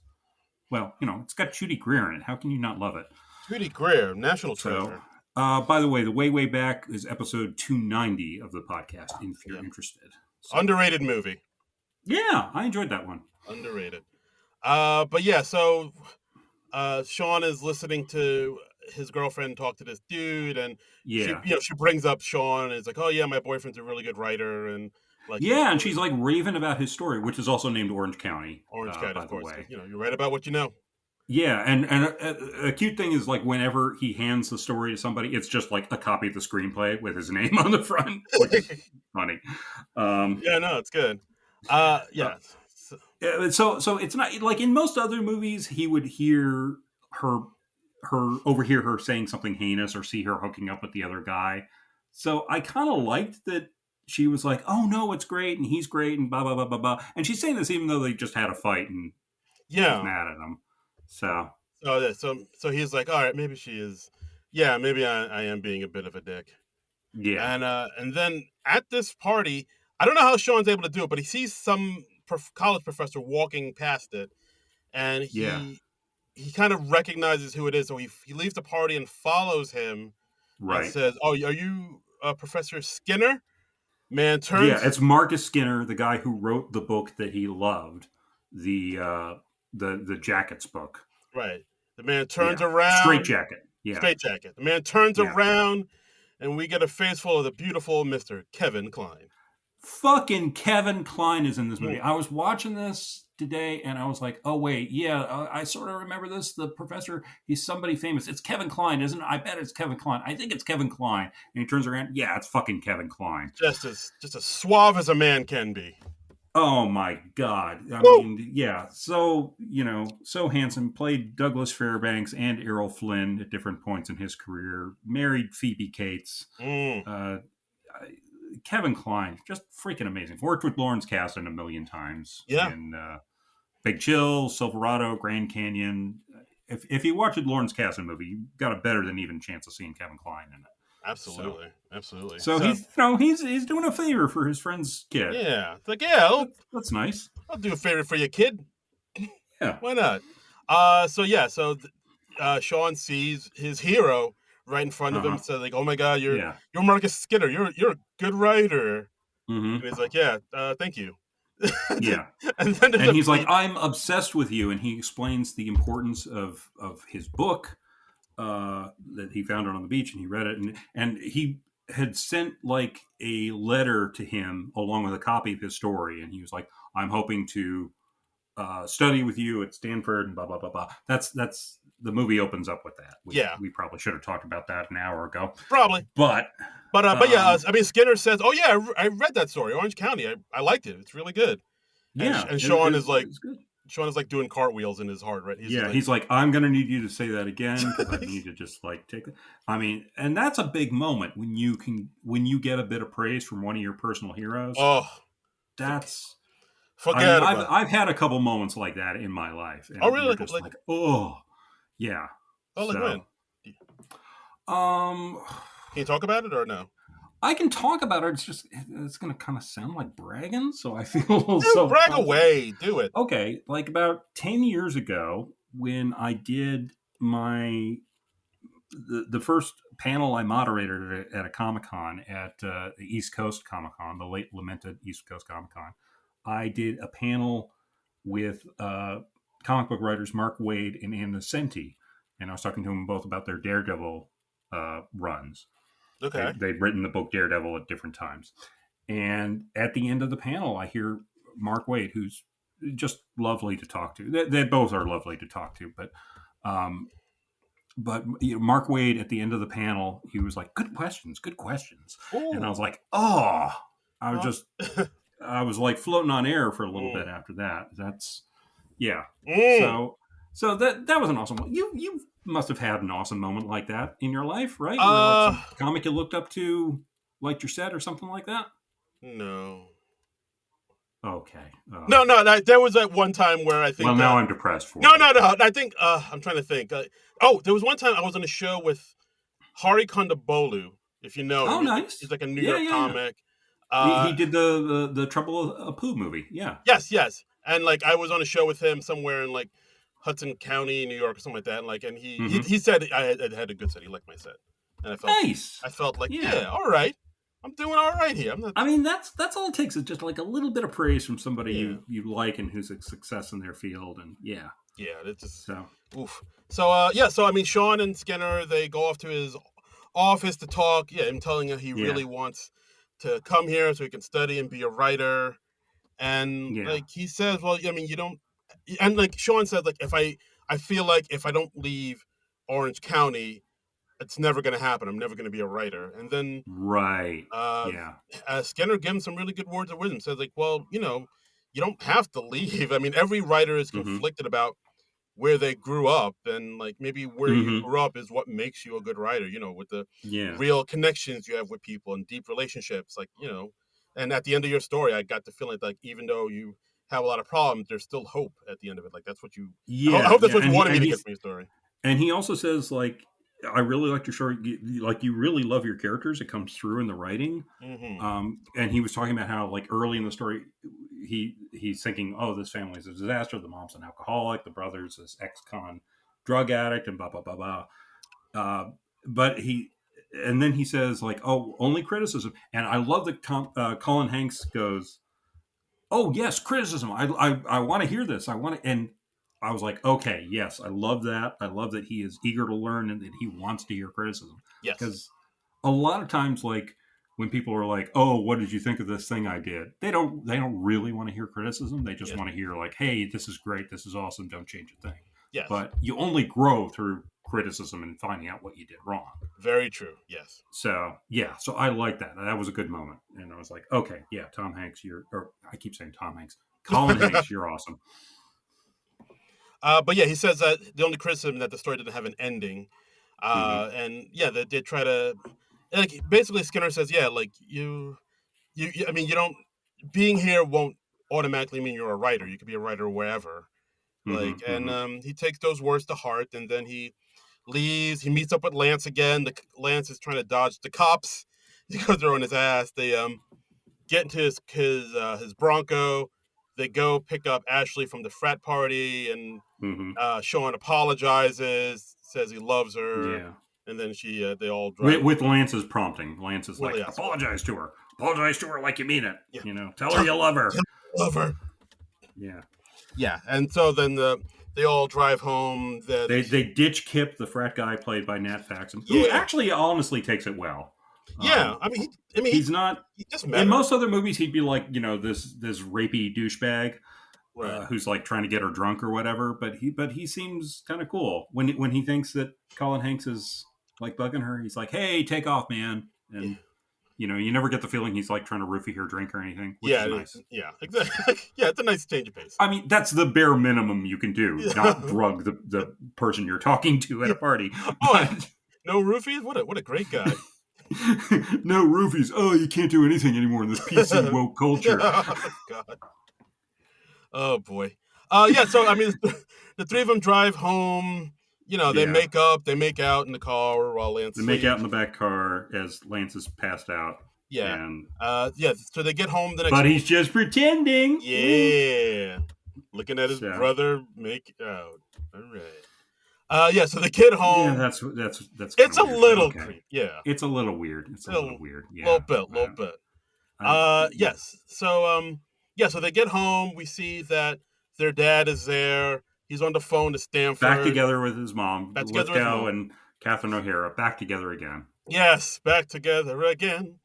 well, it's got Judy Greer in it. How can you not love it? Judy Greer, national treasure. By the way, the way back is episode 290 of the podcast, if you're interested. So. Underrated movie. Yeah, I enjoyed that one. Underrated. But yeah, so Sean is listening to his girlfriend talk to this dude, and she brings up Sean, and it's like, oh yeah, my boyfriend's a really good writer, and like and she's like raving about his story, which is also named Orange County. Orange County, of course. You write about what you know. Yeah, and a cute thing is like whenever he hands the story to somebody, it's just like a copy of the screenplay with his name on the front, which is funny. It's good. So it's not like in most other movies he would overhear her saying something heinous or see her hooking up with the other guy. So I kind of liked that she was like, "Oh no, it's great and he's great and blah blah blah blah blah." And she's saying this even though they just had a fight and she's mad at him. So he's like, all right, maybe she is. Yeah, maybe I am being a bit of a dick. Yeah, and then at this party, I don't know how Sean's able to do it, but he sees some college professor walking past it, and he kind of recognizes who it is. So he leaves the party and follows him. Right. And says, "Oh, are you Professor Skinner?" Man turns. Yeah, it's Marcus Skinner, the guy who wrote the book that he loved, the Jackets book. Right. The man turns around. Straight Jacket. Yeah. Straight Jacket. The man turns around, and we get a face full of the beautiful Mr. Kevin Kline. Fucking Kevin Kline is in this movie. I was watching this today, and I was like, oh, wait, I sort of remember this. The professor, he's somebody famous. It's Kevin Kline, isn't it? I bet it's Kevin Kline. I think it's Kevin Kline. And he turns around. Yeah, it's fucking Kevin Kline. Just as suave as a man can be. Oh my God. I mean, so handsome, played Douglas Fairbanks and Errol Flynn at different points in his career, married Phoebe Cates. Kevin Kline, just freaking amazing. Worked with Lawrence Kasdan a million times. Yeah. In Big Chill, Silverado, Grand Canyon. If you watch a Lawrence Kasdan movie, you got a better than even chance of seeing Kevin Kline in it. Absolutely. So he's doing a favor for his friend's kid. Yeah, it's like that's nice. I'll do a favor for your kid. Yeah, why not? Sean sees his hero right in front of him. So like, oh my God, you're Marcus Skinner. You're a good writer. Mm-hmm. And he's like, thank you. Yeah, and he's like, I'm obsessed with you, and he explains the importance of his book. That he found it on the beach, and he read it, and he had sent like a letter to him along with a copy of his story, and he was like, I'm hoping to study with you at Stanford and blah blah blah blah. That's the movie opens up with that. We probably should have talked about that an hour ago. Probably, but I mean, Skinner says, oh yeah, I read that story, Orange County. I liked it. It's really good. And Sean is like. Sean is like doing cartwheels in his heart, right? He's like, I'm going to need you to say that again because I need to just like take it. I mean, and that's a big moment when you get a bit of praise from one of your personal heroes. Oh, that's forget. I've had a couple moments like that in my life. And oh, really? Just like, oh, Yeah. Oh, like when? Um, Can you talk about it or no? I can talk about it. It's going to kind of sound like bragging, so I feel Dude, brag away. Do it. Okay, like about 10 years ago, when I did the first panel I moderated at a Comic-Con at the East Coast Comic-Con, the late lamented East Coast Comic-Con, I did a panel with comic book writers Mark Waid and Ann Nocenti, and I was talking to them both about their Daredevil runs. Okay. They'd written the book Daredevil at different times. And at the end of the panel, I hear Mark Waid, who's just lovely to talk to. They both are lovely to talk to, but Mark Waid at the end of the panel, he was like, "Good questions, good questions," Ooh. and I was like, "Oh!" I was like floating on air for a little bit after that. That's So that was an awesome one. You must have had an awesome moment like that in your life, right? Like some comic you looked up to, liked your set or something like that. No. Okay. No. There was that one time where I think. Well, now I'm depressed for No. I think I'm trying to think. There was one time I was on a show with Hari Kondabolu, if you know him. Oh, nice. He's like a New York comic. He did the Trouble of Pooh movie. Yeah. Yes. And like I was on a show with him somewhere in like Hudson County, New York, or something like that. And he said I had a good set. He liked my set, and I felt nice. I felt like all right. I'm doing all right here. I mean, that's all it takes is just like a little bit of praise from somebody you like and who's a success in their field, and it's just so. Oof. So I mean, Sean and Skinner, they go off to his office to talk. Yeah, him telling him he really wants to come here so he can study and be a writer, and like he says, well, I mean, you don't, and like Sean said, like I feel like if I don't leave Orange County, it's never going to happen. I'm never going to be a writer. And then Skinner gives him some really good words of wisdom. Says like, well, you don't have to leave. I mean, every writer is conflicted about where they grew up, and like maybe where you grew up is what makes you a good writer. With the real connections you have with people and deep relationships, like And at the end of your story, I got the feeling like even though you have a lot of problems, there's still hope at the end of it. Like that's what you. I hope that's what you wanted me to get from your story. And he also says like, I really liked your story. Like you really love your characters. It comes through in the writing. And he was talking about how like early in the story, he's thinking, oh, this family's a disaster. The mom's an alcoholic. The brother's this ex-con drug addict and blah, blah, blah, blah. And then he says like, oh, only criticism. And I love that Colin Hanks goes, oh yes, criticism. I want to hear this. And I was like, okay, yes, I love that. I love that he is eager to learn and that he wants to hear criticism. Yes. Because a lot of times, like when people are like, oh, what did you think of this thing I did? They don't really want to hear criticism. They just want to hear like, hey, this is great. This is awesome. Don't change a thing. Yes. But you only grow through criticism and finding out what you did wrong. Very true. Yes. So I like that. That was a good moment. And I was like, okay, yeah, Tom Hanks, I keep saying Tom Hanks. Colin Hanks, you're awesome. But yeah, he says that the only criticism that the story didn't have an ending, and they did try to, like basically Skinner says, like you, I mean, you don't being here won't automatically mean you're a writer. You could be a writer wherever, he takes those words to heart, and then he leaves. He meets up with Lance again. Lance is trying to dodge the cops because they're on his ass. They get into his Bronco. They go pick up Ashley from the frat party, and Sean apologizes, says he loves her, and then they all drive. With Lance's prompting. Lance is like, apologize to her like you mean it. Tell her you love her. Love her. Yeah, and so then they all drive home. They ditch Kip, the frat guy played by Nat Faxon, who actually honestly takes it well. I mean, he's not. He just in most other movies, he'd be like, this rapey douchebag, right, who's like trying to get her drunk or whatever. But he seems kind of cool when he thinks that Colin Hanks is like bugging her. He's like, hey, take off, man, and you never get the feeling he's like trying to roofie her drink or anything. Which is nice. Yeah, exactly. It's a nice change of pace. I mean, that's the bare minimum you can do. Not drug the person you're talking to at a party. No roofies? What a great guy. No roofies. Oh, you can't do anything anymore in this PC woke culture. Oh, God. Oh, boy. So, I mean, the three of them drive home. they make up, they make out in the car while Lance sleeps. They make out in the back car as Lance is passed out. Yeah. And so they get home the next But he's just pretending. Yeah. Looking at his brother make out. All right. So they get home. Yeah, that's it's a little creepy. Yeah. It's a little weird. It's a little weird. Yeah. Little bit. Yes. So so they get home. We see that their dad is there. He's on the phone to Stanford. Back together with his mom. Lithgow and Catherine O'Hara back together again. Yes, back together again.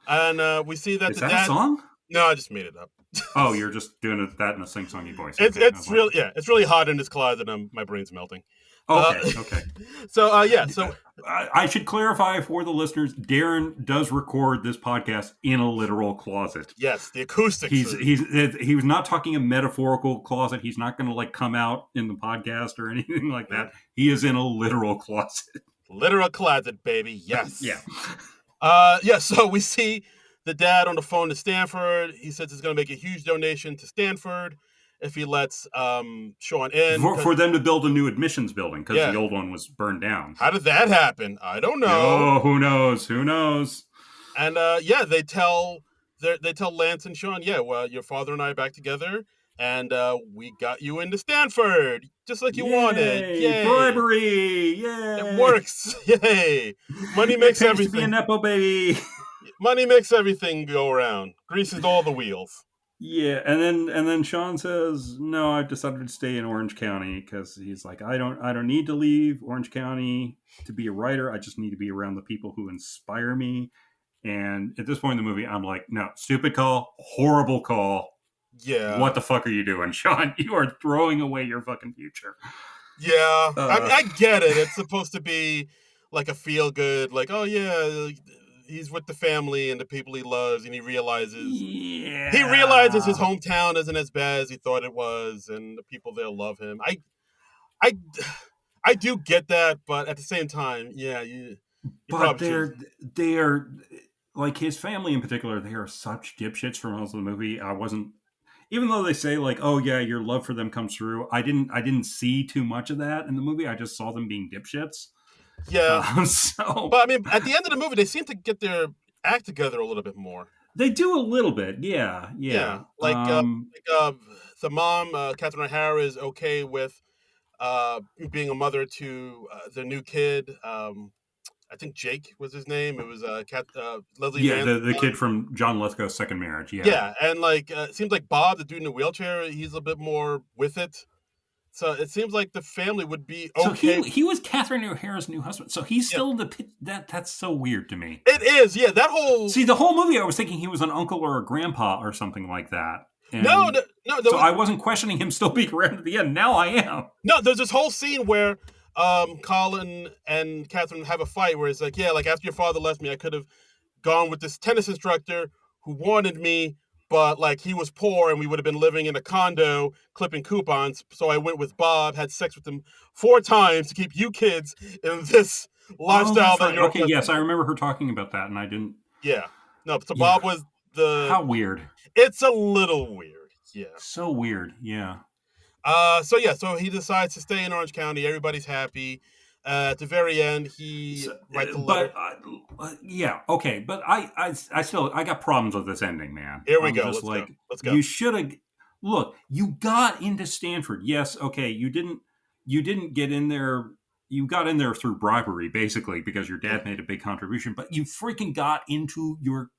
And we see that is the that dad... a song? No, I just made it up. Oh, you're just doing that in a sing-songy voice. It's really hot in this closet. My brain's melting. Okay. So I should clarify for the listeners: Darren does record this podcast in a literal closet. Yes, the acoustics. He was not talking a metaphorical closet. He's not going to like come out in the podcast or anything like that. He is in a literal closet. Literal closet, baby. Yes. Yeah. So we see the dad on the phone to Stanford. He says he's going to make a huge donation to Stanford if he lets Sean in. For them to build a new admissions building, because the old one was burned down. How did that happen? I don't know. Oh, who knows? And they tell Lance and Sean, well, your father and I are back together, and we got you into Stanford, just like you wanted. Yay! Bribery! Yay! It works. Yay! Money makes everything. To be a nepo baby. Money makes everything go around. Greases all the wheels. Yeah, and then Sean says, "No, I've decided to stay in Orange County," because he's like, I don't need to leave Orange County to be a writer. I just need to be around the people who inspire me. And at this point in the movie, I'm like, no, stupid call, horrible call. Yeah. What the fuck are you doing, Sean? You are throwing away your fucking future. Yeah. I get it. It's supposed to be like a feel good, like, oh yeah, he's with the family and the people he loves, and he realizes his hometown isn't as bad as he thought it was, and the people there love him. I do get that, but at the same time, but they're like, his family in particular, they are such dipshits for most of the movie. Even though they say like, oh yeah, your love for them comes through, I didn't see too much of that in the movie. I just saw them being dipshits. Yeah. But I mean, at the end of the movie, they seem to get their act together a little bit more. They do a little bit, yeah. Like the mom, Catherine O'Hara, is okay with being a mother to the new kid. I think Jake was his name. It was Leslie. Yeah, the kid from John Lithgow's second marriage. Yeah. Yeah, and like it seems like Bob, the dude in the wheelchair, he's a bit more with it. So it seems like the family would be okay. So he was Catherine O'Hara's new husband. So he's still in the pit. That's so weird to me. It is, yeah. That whole... See, the whole movie, I was thinking he was an uncle or a grandpa or something like that. And no. So I wasn't questioning him still being around at the end. Now I am. No, there's this whole scene where Colin and Catherine have a fight where it's like, after your father left me, I could have gone with this tennis instructor who wanted me, but like he was poor and we would have been living in a condo clipping coupons. So I went with Bob, had sex with him 4 times to keep you kids in this lifestyle that you're... Okay, yes, I remember her talking about that, and I didn't... Yeah. No, so Bob was the... How weird. It's a little weird, yeah. So weird, yeah. So he decides to stay in Orange County. Everybody's happy. At the very end, he writes a letter. Okay, but I still got problems with this ending, man. Here we go. Let's go. You should have... Look, you got into Stanford. Yes, okay, you didn't get in there... You got in there through bribery, basically, because your dad made a big contribution, but you freaking got into your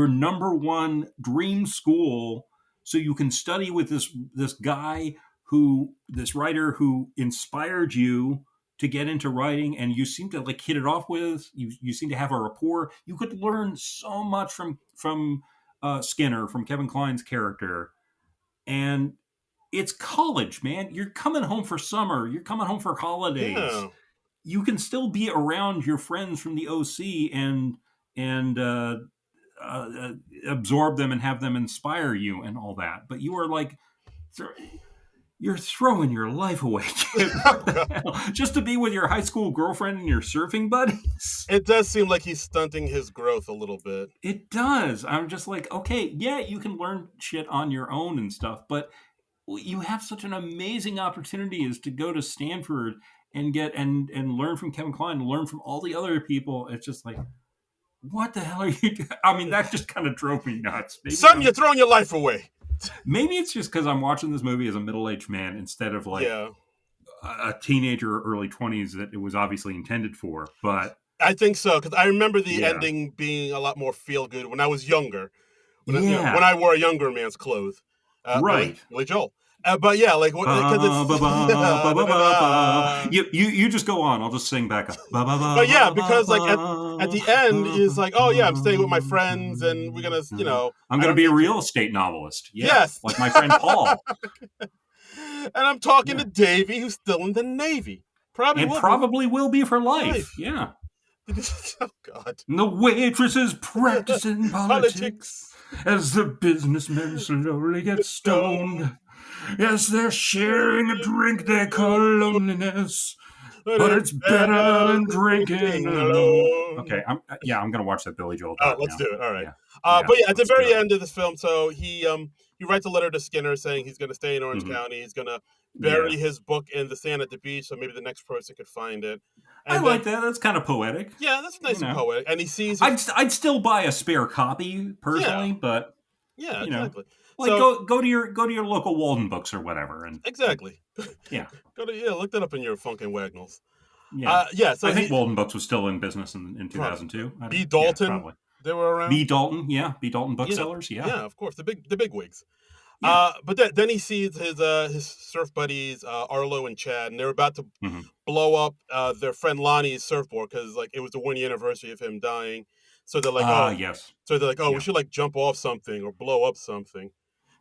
number one dream school so you can study with this guy this writer who inspired you to get into writing, and you seem to like hit it off with. You seem to have a rapport. You could learn so much from Skinner, from Kevin Kline's character, and it's college, man. You're coming home for summer. You're coming home for holidays. Yeah. You can still be around your friends from the OC and absorb them and have them inspire you and all that. But you are like, you're throwing your life away just to be with your high school girlfriend and your surfing buddies. It does seem like he's stunting his growth a little bit. It does. I'm just like, okay, yeah, you can learn shit on your own and stuff, but you have such an amazing opportunity as to go to Stanford and get and learn from Kevin Kline, learn from all the other people. It's just like, what the hell are you doing? I mean, that just kind of drove me nuts. Son, you're throwing your life away. Maybe it's just because I'm watching this movie as a middle-aged man instead of like a teenager or early 20s that it was obviously intended for. But I think so, because I remember the ending being a lot more feel-good when I was younger. When I wore a younger man's clothes. Right. Billy Joel. But yeah, like because it's you just go on. I'll just sing back up. But yeah, because like at the end is like, oh yeah, I'm staying with my friends and we're gonna, I'm gonna be a real estate novelist. Yeah, yes, like my friend Paul. And I'm talking to Davey, who's still in the Navy. Probably will be for life. Yeah. Oh God. And the waitresses practicing politics as the businessmen slowly get stoned. Yes, they're sharing a drink they call loneliness, but it's better than drinking alone. Okay, I'm gonna watch that Billy Joel. Let's do it. All right. Yeah. But yeah, at the very end of the film, so he writes a letter to Skinner saying he's going to stay in Orange County. He's going to bury his book in the sand at the beach, so maybe the next person could find it. And like that. That's kind of poetic. Yeah, that's nice and poetic. And he sees. I'd still buy a spare copy personally, but exactly. Like go to your local Walden Books or whatever, and exactly. Yeah. Look that up in your Funkin' Wagnalls. Yeah. So I think Walden Books was still in business in 2002. B. Dalton. Probably. They were around. B. Dalton, B. Dalton booksellers, yeah, of course, the big wigs. Yeah. But then he sees his surf buddies Arlo and Chad, and they're about to blow up their friend Lonnie's surfboard because like it was the 1 year anniversary of him dying. So they're like, we should like jump off something or blow up something.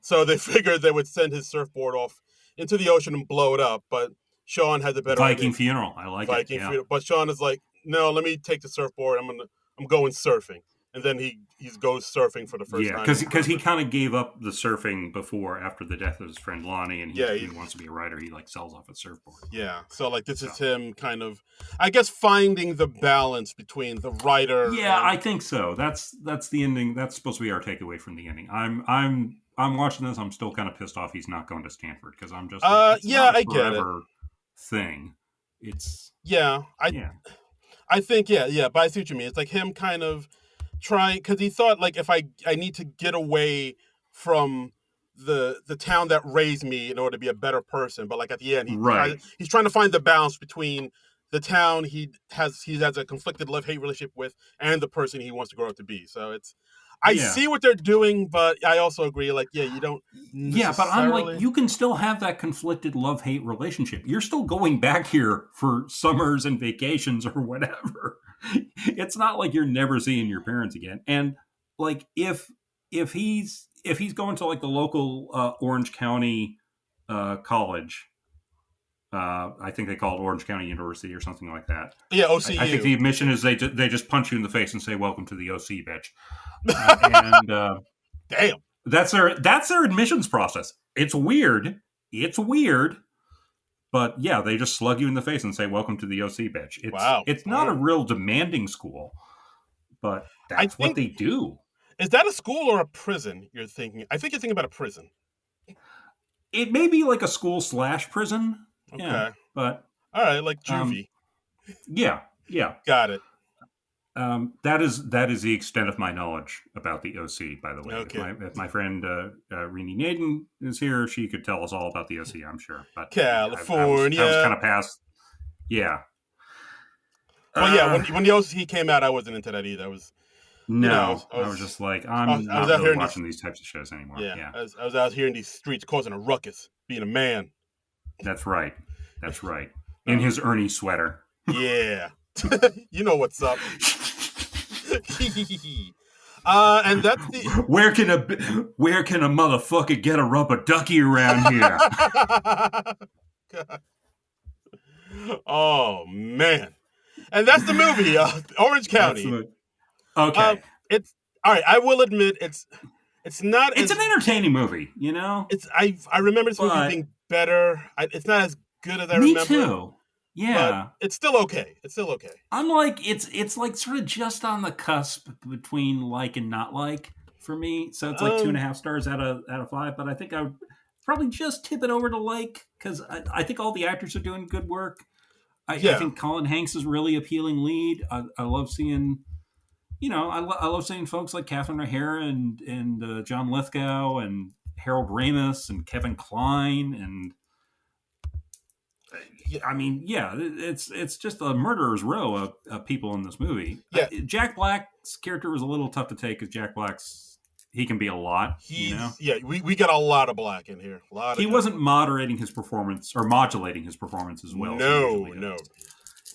So they figured they would send his surfboard off into the ocean and blow it up. But Sean had the better Viking funeral. I like Viking funeral. But Sean is like, no, let me take the surfboard. I'm going surfing. And then he goes surfing for the first time. Yeah, because he kind of gave up the surfing after the death of his friend Lonnie, and he wants to be a writer. He like sells off a surfboard. Yeah, so like this is him kind of, I guess, finding the balance between the writer. Yeah, I think so. That's the ending. That's supposed to be our takeaway from the ending. I'm watching this. I'm still kind of pissed off he's not going to Stanford because I'm just I get it. Thing. It's I think but I see what you mean. It's like him kind of trying, because he thought like if I need to get away from the town that raised me in order to be a better person, but like at the end he's trying to find the balance between the town he has a conflicted love-hate relationship with and the person he wants to grow up to be. So it's I see what they're doing, but I also agree, like, you don't but I'm like, you can still have that conflicted love-hate relationship. You're still going back here for summers and vacations or whatever. It's not like you're never seeing your parents again. And like, if he's going to like the local Orange County college, I think they call it Orange County University or something like that. Yeah, OCU. I think the admission is they just punch you in the face and say, "Welcome to the OC, bitch." And damn, that's their admissions process. It's weird, but yeah, they just slug you in the face and say, "Welcome to the OC, bitch." It's not a real demanding school, but that's what they do. Is that a school or a prison? You're thinking? I think you're thinking about a prison. It may be like a school / prison. Okay, yeah, but all right, like juvie. Yeah, got it. That is the extent of my knowledge about the OC. By the way, okay. If my friend Renee Naden is here, she could tell us all about the OC. I'm sure. But California, I was kind of past. Yeah. Well, when the OC came out, I wasn't into that either. I was just like, I'm not really watching these types of shows anymore. Yeah. I was out here in these streets causing a ruckus, being a man. That's right. In his Ernie sweater. Yeah. You know what's up. And that's the where can a motherfucker get a rubber ducky around here? God. Oh man. And that's the movie, Orange County. Okay. It's all right, I will admit it's not an entertaining movie, you know? It's I remember this movie being better. It's not as good as I remember. Me too. Yeah. But it's still okay. I'm like, it's like sort of just on the cusp between like and not like for me. So it's like 2.5 stars out of 5. But I think I would probably just tip it over to like, because I think all the actors are doing good work. I think Colin Hanks is really appealing lead. I love seeing, I love seeing folks like Catherine O'Hara and John Lithgow and Harold Ramis and Kevin Kline and. I mean, it's just a murderer's row of people in this movie. Yeah. Jack Black's character was a little tough to take because Jack Black's he can be a lot. Yeah, we got a lot of Black in here. He wasn't moderating his performance or modulating his performance as well. No.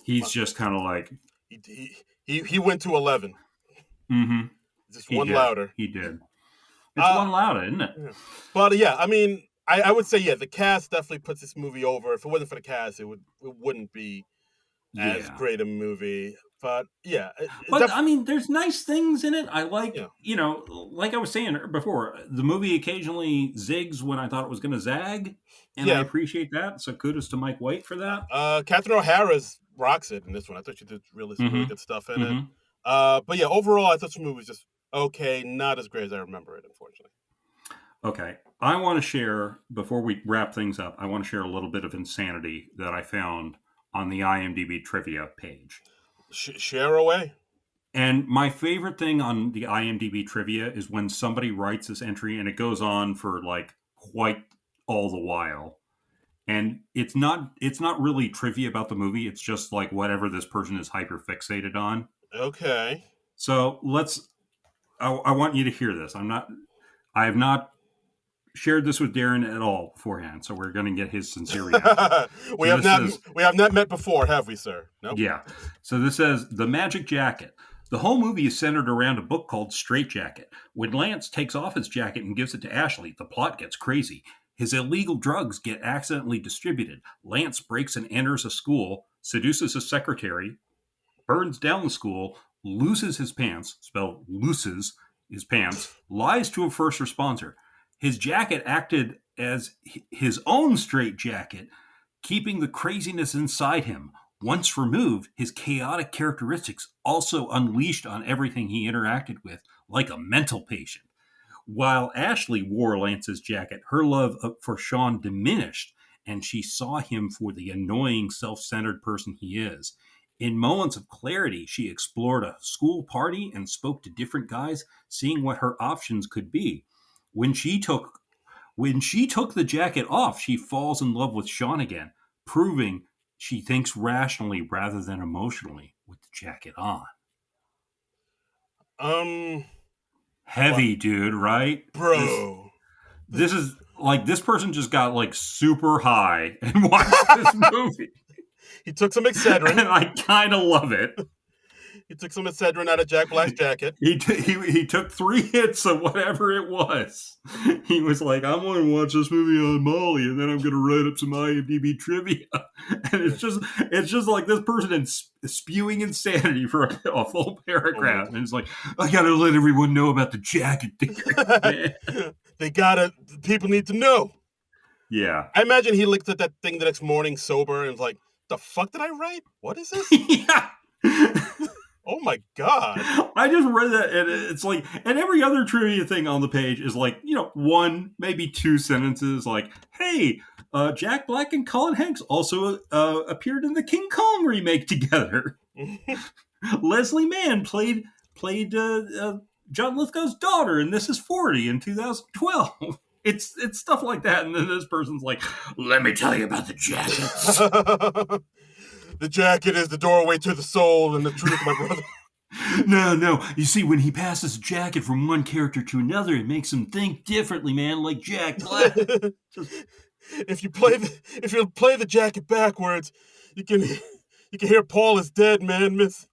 He's just kind of like he went to 11. Mm-hmm. Just one louder. He did. It's one louder, isn't it? Yeah. But yeah, I mean. I would say, the cast definitely puts this movie over. If it wasn't for the cast, it wouldn't be as great a movie. But yeah. I mean, there's nice things in it. I like, like I was saying before, the movie occasionally zigs when I thought it was going to zag. And I appreciate that. So kudos to Mike White for that. Catherine O'Hara rocks it in this one. I thought she did really good stuff in it. But yeah, overall, I thought the movie was just okay. Not as great as I remember it, unfortunately. Okay. I want to share, before we wrap things up, I want to share a little bit of insanity that I found on the IMDb trivia page. Share away. And my favorite thing on the IMDb trivia is when somebody writes this entry and it goes on for like quite all the while. And it's not really trivia about the movie. It's just like whatever this person is hyper fixated on. Okay. So I want you to hear this. I have not shared this with Darren at all beforehand, so we're going to get his sincere reaction. we have not met before, have we, sir? Nope. Yeah. So this says, The Magic Jacket. The whole movie is centered around a book called Straight Jacket. When Lance takes off his jacket and gives it to Ashley, the plot gets crazy. His illegal drugs get accidentally distributed. Lance breaks and enters a school, seduces a secretary, burns down the school, loses his pants, spelled looses his pants, lies to a first responder. His jacket acted as his own straight jacket, keeping the craziness inside him. Once removed, his chaotic characteristics also unleashed on everything he interacted with, like a mental patient. While Ashley wore Lance's jacket, her love for Sean diminished, and she saw him for the annoying, self-centered person he is. In moments of clarity, she explored a school party and spoke to different guys, seeing what her options could be. When she took the jacket off, she falls in love with Sean again, proving she thinks rationally rather than emotionally with the jacket on. Heavy, dude, right? Bro. This is like, this person just got like super high and watched this movie. He took some Excedrin. And I kind of love it. He took some Excedrin out of Jack Black's jacket. He took 3 hits of whatever it was. He was like, I'm going to watch this movie on Molly, and then I'm going to write up some IMDb trivia. And it's just like this person spewing insanity for a full paragraph. And it's like, I got to let everyone know about the jacket thing. People need to know. Yeah. I imagine he looked at that thing the next morning sober and was like, the fuck did I write? What is this? Yeah. Oh my God. I just read that, and it's like, and every other trivia thing on the page is like, 1, maybe 2 sentences like, hey, Jack Black and Colin Hanks also appeared in the King Kong remake together. Leslie Mann played John Lithgow's daughter in This Is 40 in 2012. It's stuff like that, and then this person's like, let me tell you about the jacket. The jacket is the doorway to the soul and the truth, my brother. No. You see, when he passes a jacket from one character to another, it makes him think differently, man, like Jack Black. If you play the jacket backwards, you can hear Paul is dead, man, miss.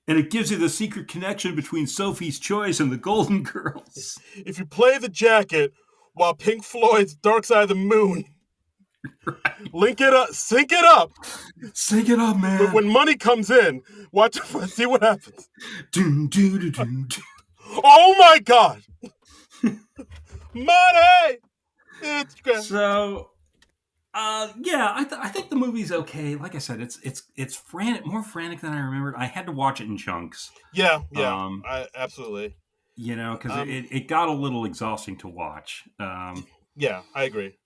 And it gives you the secret connection between Sophie's Choice and the Golden Girls. If you play the jacket while Pink Floyd's Dark Side of the Moon. Right. Link it up, sync it up. Sync it up, man. But when money comes in, watch, see what happens. Oh my God. Money! It's great. So, I think the movie's okay. Like I said, it's frantic, more frantic than I remembered. I had to watch it in chunks. Yeah, absolutely. Because it got a little exhausting to watch. Yeah, I agree.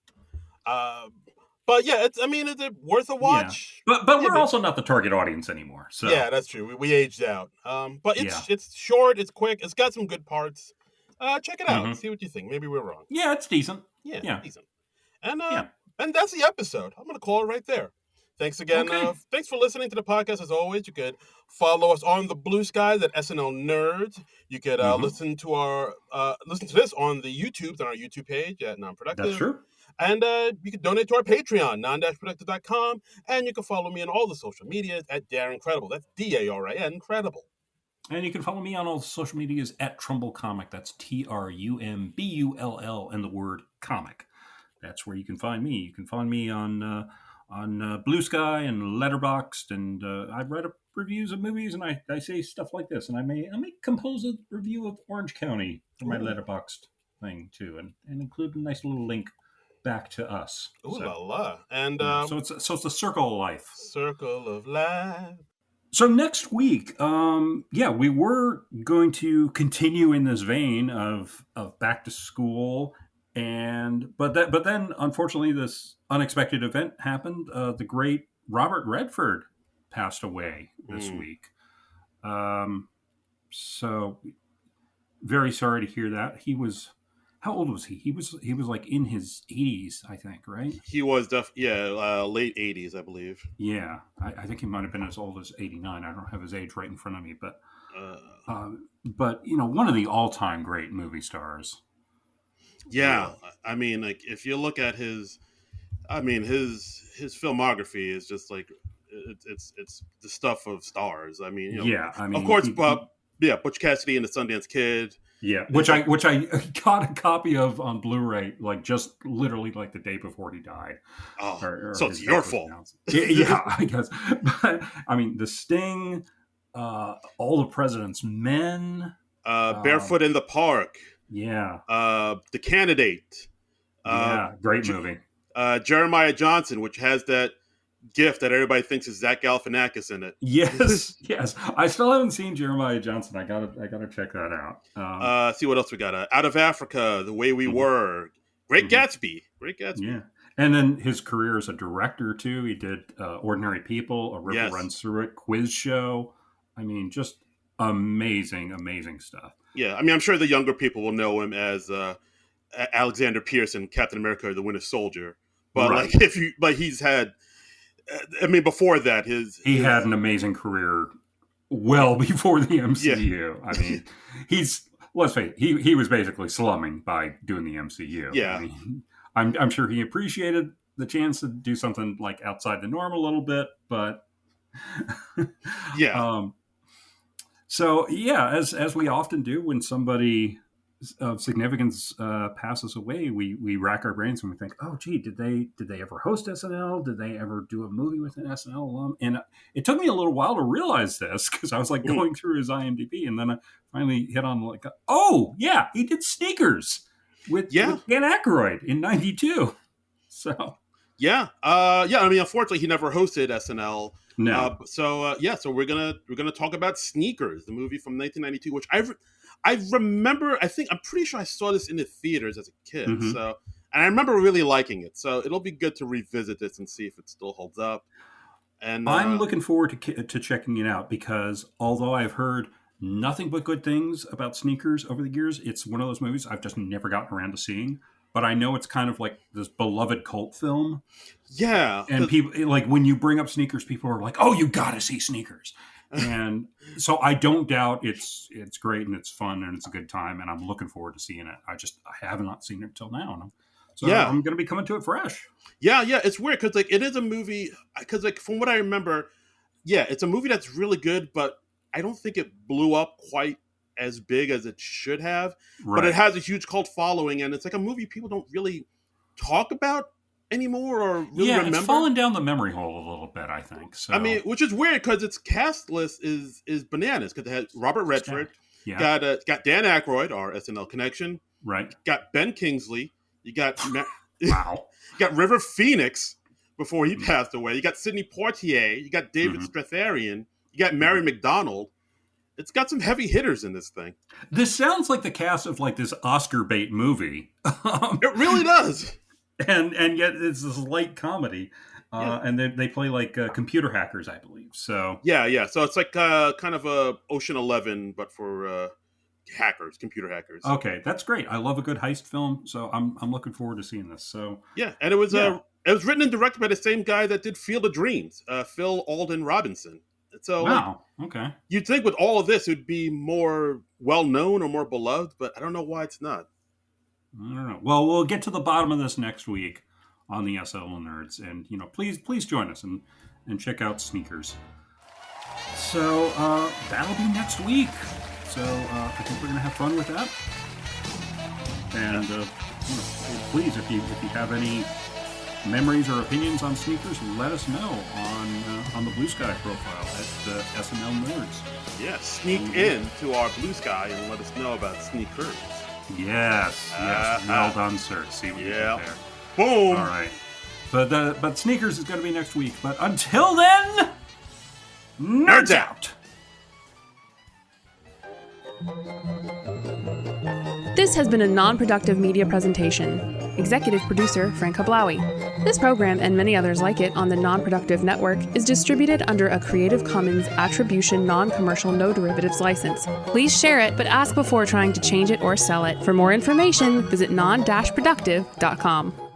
But yeah, it's it worth a watch? But we're also not the target audience anymore. So yeah, that's true. We aged out. But yeah. it's short, it's quick, it's got some good parts. Check it out. See what you think. Maybe we're wrong. Yeah, it's decent. Yeah. Decent. And and that's the episode. I'm gonna call it right there. Thanks again. Okay. Thanks for listening to the podcast. As always, you could follow us on the Blue Skies at SNL Nerds. You could listen to this on the YouTube, on our YouTube page at Non-Productive. That's true. And you can donate to our Patreon, Non-Productive.com. And you can follow me on all the social medias at Darren Credible. That's DARIN Credible. And you can follow me on all social medias at Trumbull Comic. That's TRUMBULL and the word comic. That's where you can find me. You can find me on Blue Sky and Letterboxd, and I write up reviews of movies, and I say stuff like this, and I may compose a review of Orange County for my Letterboxd thing too, and include a nice little link back to us. Ooh la la! And so it's a circle of life. Circle of life. So next week, we were going to continue in this vein of back to school. But then unfortunately this unexpected event happened. The great Robert Redford passed away this week. So very sorry to hear that. How old was he? He was like in his 80s, I think, right? He was late 80s, I believe. Yeah, I think he might have been as old as 89. I don't have his age right in front of me, but one of the all-time great movie stars. Yeah, I mean, like if you look at his filmography is just like it's the stuff of stars. I mean, of course, Butch Cassidy and the Sundance Kid. Yeah, which I got a copy of on Blu-ray, like just literally like the day before he died. Oh, so it's your fault. Yeah, I guess. But I mean, The Sting, All the President's Men, Barefoot in the Park. Yeah. The Candidate. Great movie. Jeremiah Johnson, which has that GIF that everybody thinks is Zach Galifianakis in it. Yes. I still haven't seen Jeremiah Johnson. I gotta check that out. See what else we got. Out of Africa, The Way We Were. Great Gatsby. Yeah. And then his career as a director too. He did Ordinary People, A River Runs Through It, Quiz Show. I mean, just amazing stuff. Yeah, I mean, I'm sure the younger people will know him as Alexander Pierce in Captain America: The Winter Soldier. But he's had. I mean, before that, he had an amazing career well before the MCU. Yeah. I mean, let's face it, he was basically slumming by doing the MCU. Yeah, I mean, I'm sure he appreciated the chance to do something like outside the norm a little bit, but yeah. So yeah, as we often do when somebody of significance passes away, we rack our brains and we think, oh gee, did they ever host SNL? Did they ever do a movie with an SNL alum? And it took me a little while to realize this because I was like going through his IMDb, and then I finally hit on like, oh yeah, he did Sneakers with Dan Aykroyd in '92. So yeah. I mean, unfortunately, he never hosted SNL. No. So we're gonna talk about Sneakers, the movie from 1992, which I remember. I'm pretty sure I saw this in the theaters as a kid. Mm-hmm. So, and I remember really liking it. So it'll be good to revisit this and see if it still holds up. And I'm looking forward to checking it out because although I've heard nothing but good things about Sneakers over the years, it's one of those movies I've just never gotten around to seeing. But I know it's kind of like this beloved cult film. Yeah. And people, like when you bring up Sneakers, people are like, oh, you got to see Sneakers. And so I don't doubt it's great and it's fun and it's a good time. And I'm looking forward to seeing it. I have not seen it until now. So I'm going to be coming to it fresh. Yeah. It's weird because like it is a movie because like from what I remember, it's a movie that's really good, but I don't think it blew up quite as big as it should have, but it has a huge cult following, and it's like a movie people don't really talk about anymore or really remember. It's fallen down the memory hole a little bit, I think. So I mean, which is weird because its cast list is bananas because it has Robert Redford, got Dan Aykroyd, our SNL connection, right? Got Ben Kingsley, you got wow, you got River Phoenix before he passed away, you got Sidney Poitier, you got David Strathairn, you got Mary McDonnell. It's got some heavy hitters in this thing. This sounds like the cast of like this Oscar bait movie. It really does. and yet it's this light comedy. And they play like computer hackers, I believe. So yeah. So it's like kind of a Ocean 11, but for hackers, computer hackers. Okay, that's great. I love a good heist film, so I'm looking forward to seeing this. So yeah, and it was written and directed by the same guy that did Field of Dreams, Phil Alden Robinson. So wow, okay. You'd think with all of this it would be more well known or more beloved, but I don't know why it's not. I don't know. Well, we'll get to the bottom of this next week on the SNL Nerds, and please join us and check out Sneakers. So that'll be next week. So I think we're gonna have fun with that. And please, if you have any memories or opinions on Sneakers, let us know on the Blue Sky profile at SNL Nerds. Yeah, sneak in to our Blue Sky and let us know about Sneakers. Yes. Well done, sir. See what you did there. Boom. All right. But Sneakers is going to be next week. But until then, nerds out. This has been a non-productive media presentation. Executive producer Frank Hablawi. This program and many others like it on the Non-Productive Network is distributed under a Creative Commons Attribution Non-Commercial No Derivatives license. Please share it, but ask before trying to change it or sell it. For more information, visit non-productive.com.